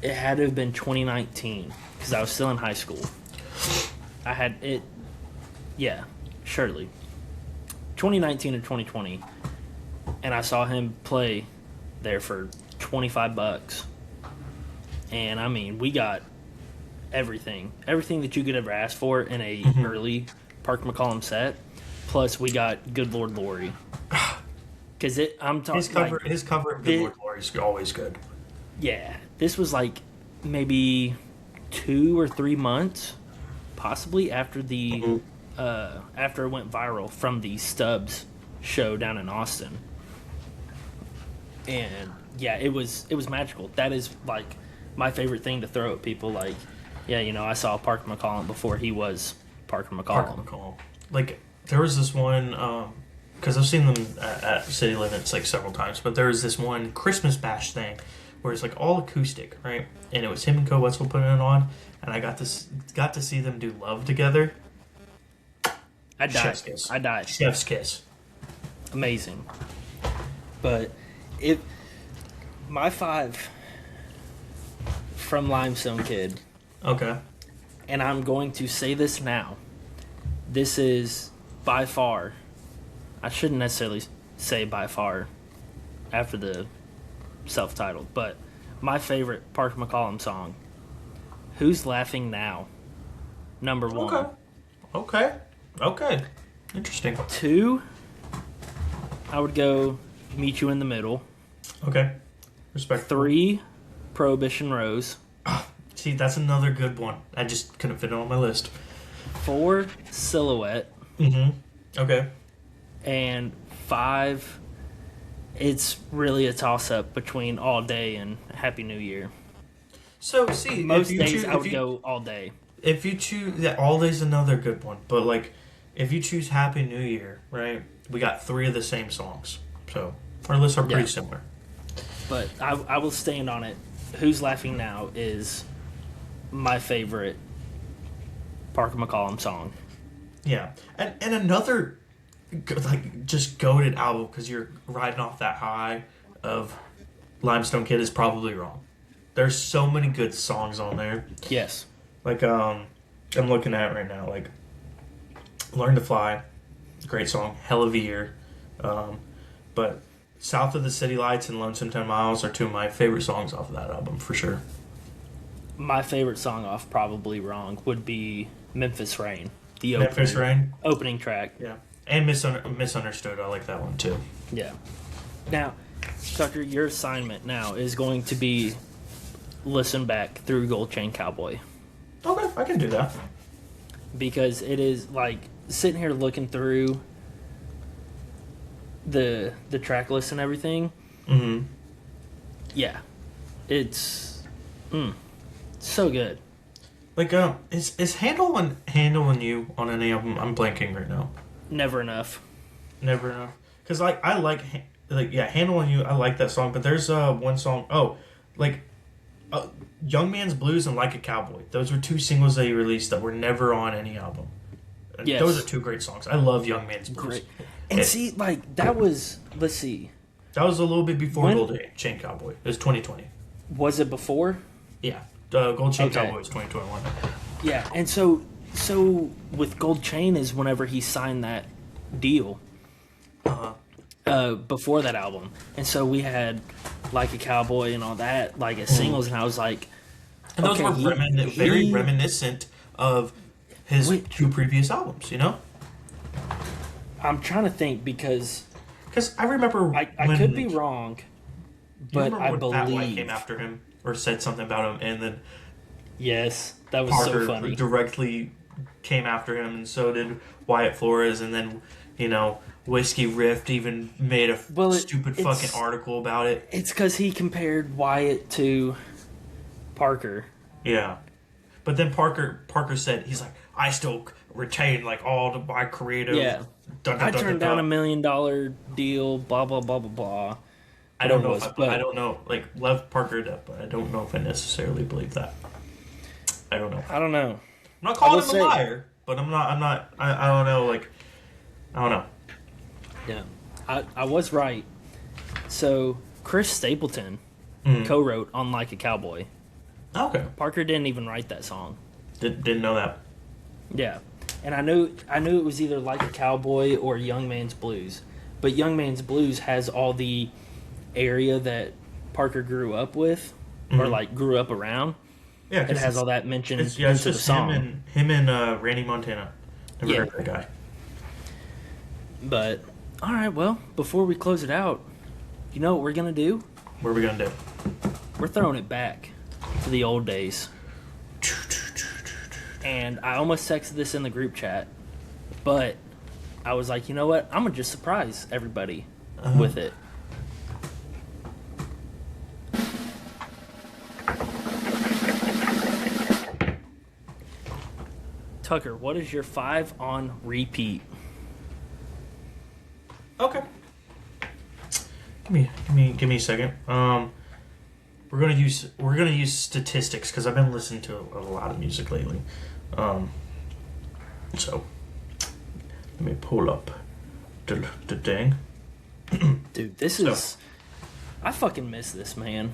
it had to have been 2019 because I was still in high school. I had it... Yeah, surely. 2019 or 2020. And I saw him play there for $25. And I mean, we got everything that you could ever ask for in a early Parker McCollum set. Plus, we got Good Lord Lori. Because I'm talking his cover of Good Lord Lori is always good. Yeah, this was like maybe 2 or 3 months, possibly after the after it went viral from the Stubbs show down in Austin. And yeah, it was magical. That is like my favorite thing to throw at people. Like, yeah, I saw Parker McCollum before he was Parker McCollum. Like, there was this one, because I've seen them at City Limits like several times, but there was this one Christmas bash thing where it's like all acoustic, right? And it was him and Co Wetzel putting it on, and I got to see them do Love together. I died. Chef's kiss. Chef's kiss. Amazing. But my 5 from Limestone Kid. Okay. And I'm going to say this now. This is by far, I shouldn't necessarily say by far after the self-titled, but my favorite Parker McCollum song, Who's Laughing Now? Number 1. Okay. Interesting. 2, I would go Meet You in the Middle. Okay. Respect. 3, Prohibition Rose. See, that's another good one. I just couldn't fit it on my list. 4, Silhouette. Okay. And 5, it's really a toss-up between All Day and Happy New Year. So, see, most days I would go All Day. If you choose... All Day's another good one. But, like, if you choose Happy New Year, right, we got 3 of the same songs. So, our lists are pretty similar. But I will stand on it. Who's Laughing Now is my favorite Parker McCollum song. Yeah, and another like just goated album because you're riding off that high of Limestone Kid is Probably Wrong. There's so many good songs on there. Yes. Like I'm looking at it right now. Like Learn to Fly, great song. Hell of a Year, but South of the City Lights and Lonesome 10 Miles are two of my favorite songs off of that album for sure. My favorite song off Probably Wrong would be Memphis Rain. The Memphis Rain opening track. Yeah, and Misunderstood. I like that one too. Yeah. Now, Tucker, your assignment now is going to be listen back through Gold Chain Cowboy. Okay, I can do that. Because it is like sitting here looking through the track list and everything. Mm-hmm. Yeah. It's so good. Like is handling you on any album? I'm blanking right now. Never enough. Never enough. Because like I like handling you. I like that song, but there's one song. Oh, like Young Man's Blues and Like a Cowboy. Those were two singles they released that were never on any album. Yes. Those are two great songs. I love Young Man's Blues. Great. And see, like that was. Let's see. That was a little bit before Gold Chain Cowboy. It was 2020. Was it before? Yeah. Gold Chain Cowboy was 2021. Yeah, and so with Gold Chain is whenever he signed that deal. Before that album, and so we had Like a Cowboy and all that, like as singles, and I was like, and those were very reminiscent of his two previous albums. You know. I'm trying to think because I remember I could be wrong, but I believe Fat White came after him or said something about him, and then yes, that was Parker so funny. Directly came after him, and so did Wyatt Flores, and then Whiskey Rift even made a stupid fucking article about it. It's because he compared Wyatt to Parker. Yeah, but then Parker said he's like, I still retain like all my creative. Yeah, I turned down $1 million deal. Blah blah blah blah blah. I don't know. I don't know. Like left Parker up, but I don't know if I necessarily believe that. I don't know. I'm not calling him a liar, but I'm not. I don't know. Like I don't know. Yeah, I was right. So Chris Stapleton co-wrote on Like a Cowboy. Okay. Parker didn't even write that song. Didn't know that. Yeah, and I knew it was either Like a Cowboy or Young Man's Blues, but Young Man's Blues has all the area that Parker grew up with or like grew up around. Yeah, it has all that mentioned into the song. Him and Randy Montana. Never heard that guy. But all right, well, before we close it out, you know what we're gonna do? What are we gonna do? We're throwing it back to the old days. And I almost texted this in the group chat, but I was like, you know what? I'm gonna just surprise everybody with it. Tucker, what is your 5 on repeat? Okay. Give me a second. We're gonna use statistics because I've been listening to a lot of music lately. So let me pull up the thing. Dude, this is. I fucking miss this, man.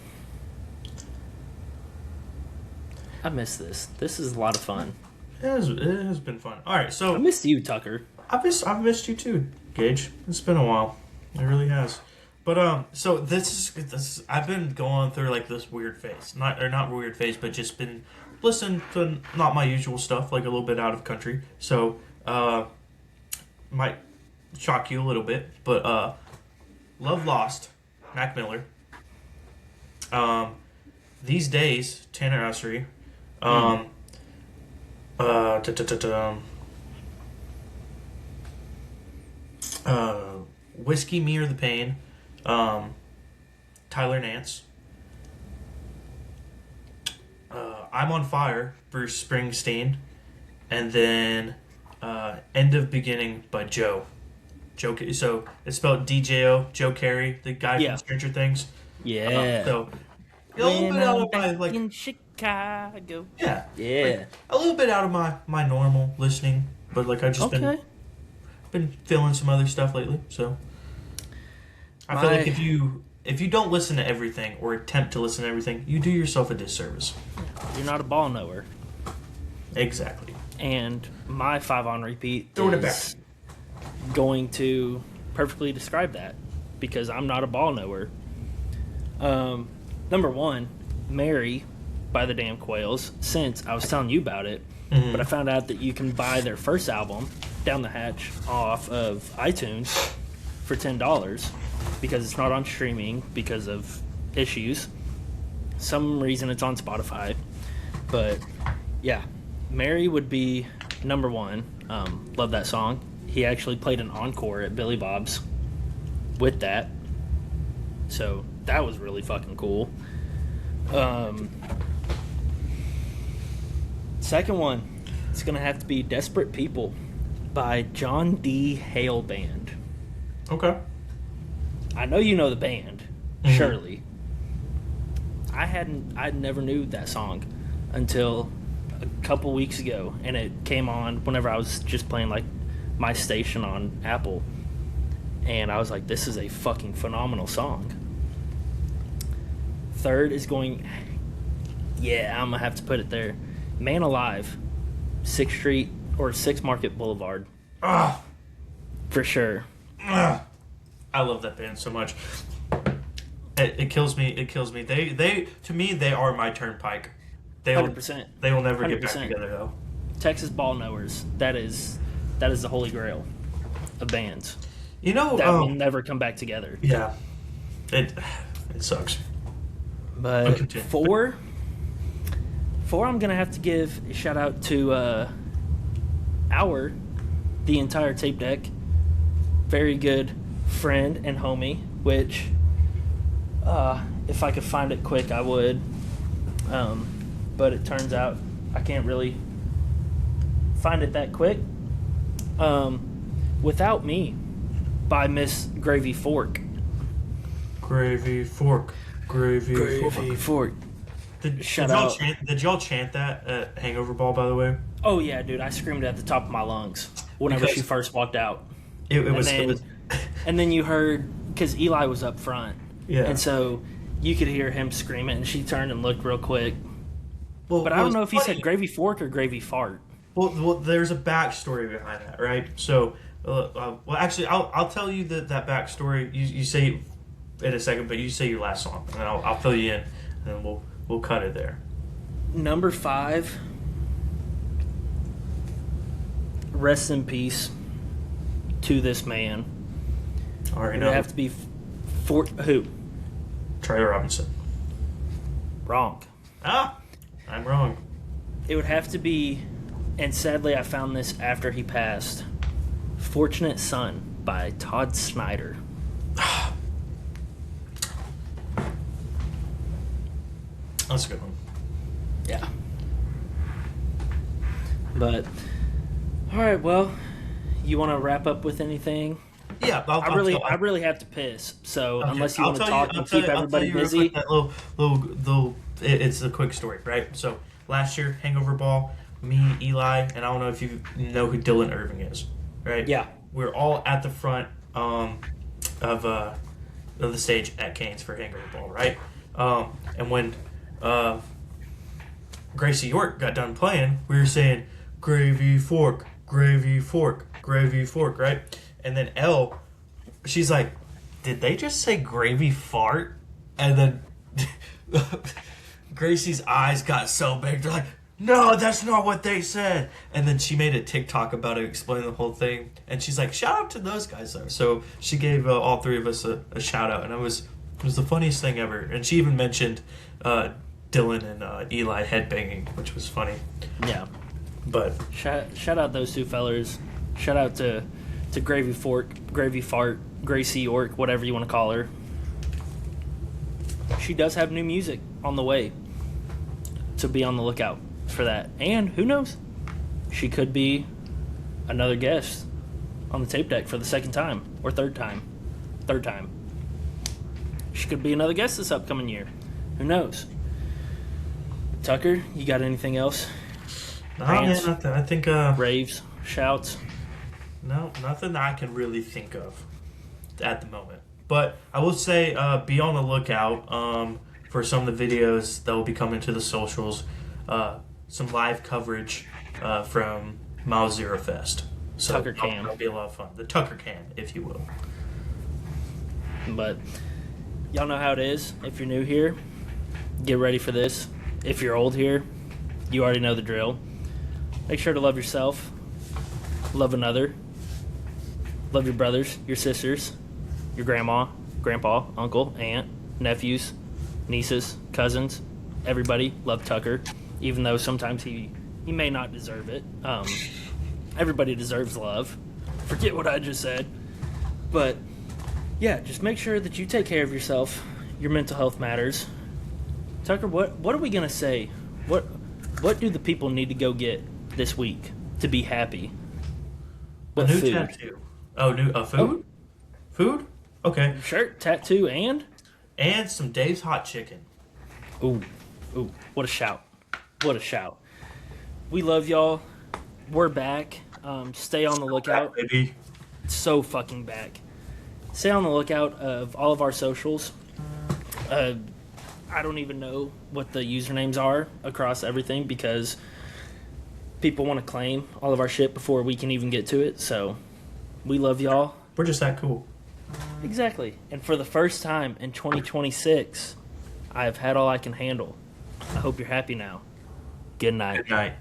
I miss this. This is a lot of fun. It has been fun. All right, so I missed you, Tucker. I've missed you too, Gage. It's been a while. It really has. But so this is I've been going through like this weird phase. Not weird phase, but just been listening to not my usual stuff, like a little bit out of country. So might shock you a little bit, but Love Lost, Mac Miller. These Days, Tanner Ossery. Whiskey, Me or the Pain. Tyler Nance. I'm on Fire, Bruce Springsteen. And then End of Beginning by Joe. So it's spelled D-J-O, Joe Carey, the guy from Stranger Things. Yeah. So a little bit out of my, like, Chicago. Yeah. Yeah. Like, a little bit out of my normal listening, but like I just been feeling some other stuff lately. So I feel like if you don't listen to everything or attempt to listen to everything, you do yourself a disservice. You're not a ball knower. Exactly. And my 5 on repeat Throw it is going to perfectly describe that because I'm not a ball knower. Number 1, Mary by the Damn Quails, since I was telling you about it, but I found out that you can buy their first album, Down the Hatch, off of iTunes for $10 because it's not on streaming because of issues. Some reason it's on Spotify. But yeah, Mary would be number 1. Love that song. He actually played an encore at Billy Bob's with that. So that was really fucking cool. Second one, it's going to have to be Desperate People by John D. Hale Band. Okay. I know you know the band, surely. I never knew that song until a couple weeks ago, and it came on whenever I was just playing like my station on Apple, and I was like, this is a fucking phenomenal song. Third is going, yeah, I'm gonna have to put it there, Man Alive, 6th Street or 6 Market Boulevard. For sure. I love that band so much. It kills me. It kills me. They to me they are my turnpike. 100%. They will never get back 100%. together though. Texas ball knowers. That is the holy grail of bands. You know That will never come back together. Yeah. It sucks. But four, I'm gonna have to give a shout out to the entire tape deck, very good friend and homie. Which, if I could find it quick, I would. But it turns out I can't really find it that quick. Without Me by Miss Gravy Fork. Gravy Fork. Gravy Fork. Did y'all chant that at Hangover Ball, by the way? Oh yeah, dude! I screamed at the top of my lungs whenever she first walked out. It was. And then you heard, because Eli was up front, Yeah. and so you could hear him screaming, and she turned and looked real quick. Well, but I don't know if he said Gravy Fork or Gravy Fart. Well, there's a backstory behind that, right? So, actually, I'll tell you that backstory. You say in a second, but you say your last song, and I'll fill you in, and then we'll cut it there. Number 5. Rest in peace to this man. Already It know. would have to be who? Trey Robinson. Wrong. I'm wrong. It would have to be, and sadly I found this after he passed, Fortunate Son by Todd Snyder. That's a good one. Yeah. But, alright, well, you want to wrap up with anything? Yeah, I really have to piss, so Okay, unless you want to talk and keep everybody busy. That little it's a quick story, right? So last year, Hangover Ball, me, Eli, and I don't know if you know who Dylan Irving is, right? Yeah. We're all at the front of the stage at Cane's for Hangover Ball, right? And when Gracie York got done playing, we were saying Gravy Fork, Gravy Fork, Gravy Fork, right? And then Elle, she's like, did they just say Gravy Fart? And then Gracie's eyes got so big. They're like, no, that's not what they said. And then she made a TikTok about it, explaining the whole thing. And she's like, shout out to those guys, though. So she gave all three of us a shout out. And it was the funniest thing ever. And she even mentioned Dylan and Eli headbanging, which was funny. Yeah. But shout out those two fellers. Shout out to Gravy Fork, Gravy Fart, Gracie York, whatever you want to call her. She does have new music on the way, so be on the lookout for that. And who knows, she could be another guest on the tape deck for the second time or third time. She could be another guest this upcoming year. Who knows? Tucker, you got anything else? No, Rants? man, nothing. I think Raves, shouts. no, nothing that I can really think of at the moment. But I will say, be on the lookout for some of the videos that will be coming to the socials. Some live coverage from Mile Zero Fest. So Tucker Cam. That'll be a lot of fun. The Tucker Cam, if you will. But y'all know how it is. If you're new here, get ready for this. If you're old here, you already know the drill. Make sure to love yourself, love another, love your brothers, your sisters, your grandma, grandpa, uncle, aunt, nephews, nieces, cousins, everybody. Love Tucker, even though sometimes he may not deserve it. Everybody deserves love. Forget what I just said. But yeah, just make sure that you take care of yourself. Your mental health matters. Tucker, what are we gonna say? What do the people need to go get this week to be happy? What A new food? tattoo. Oh, new food? Food? Okay. Shirt, tattoo, and some Dave's Hot Chicken. ooh, what a shout! What a shout! We love y'all. We're back. Stay on the lookout. Baby. So fucking back. Stay on the lookout of all of our socials. I don't even know what the usernames are across everything because people want to claim all of our shit before we can even get to it. So we love y'all. We're just that cool. Exactly. And for the first time in 2026, I have had all I can handle. I hope you're happy now. Good night. Good night.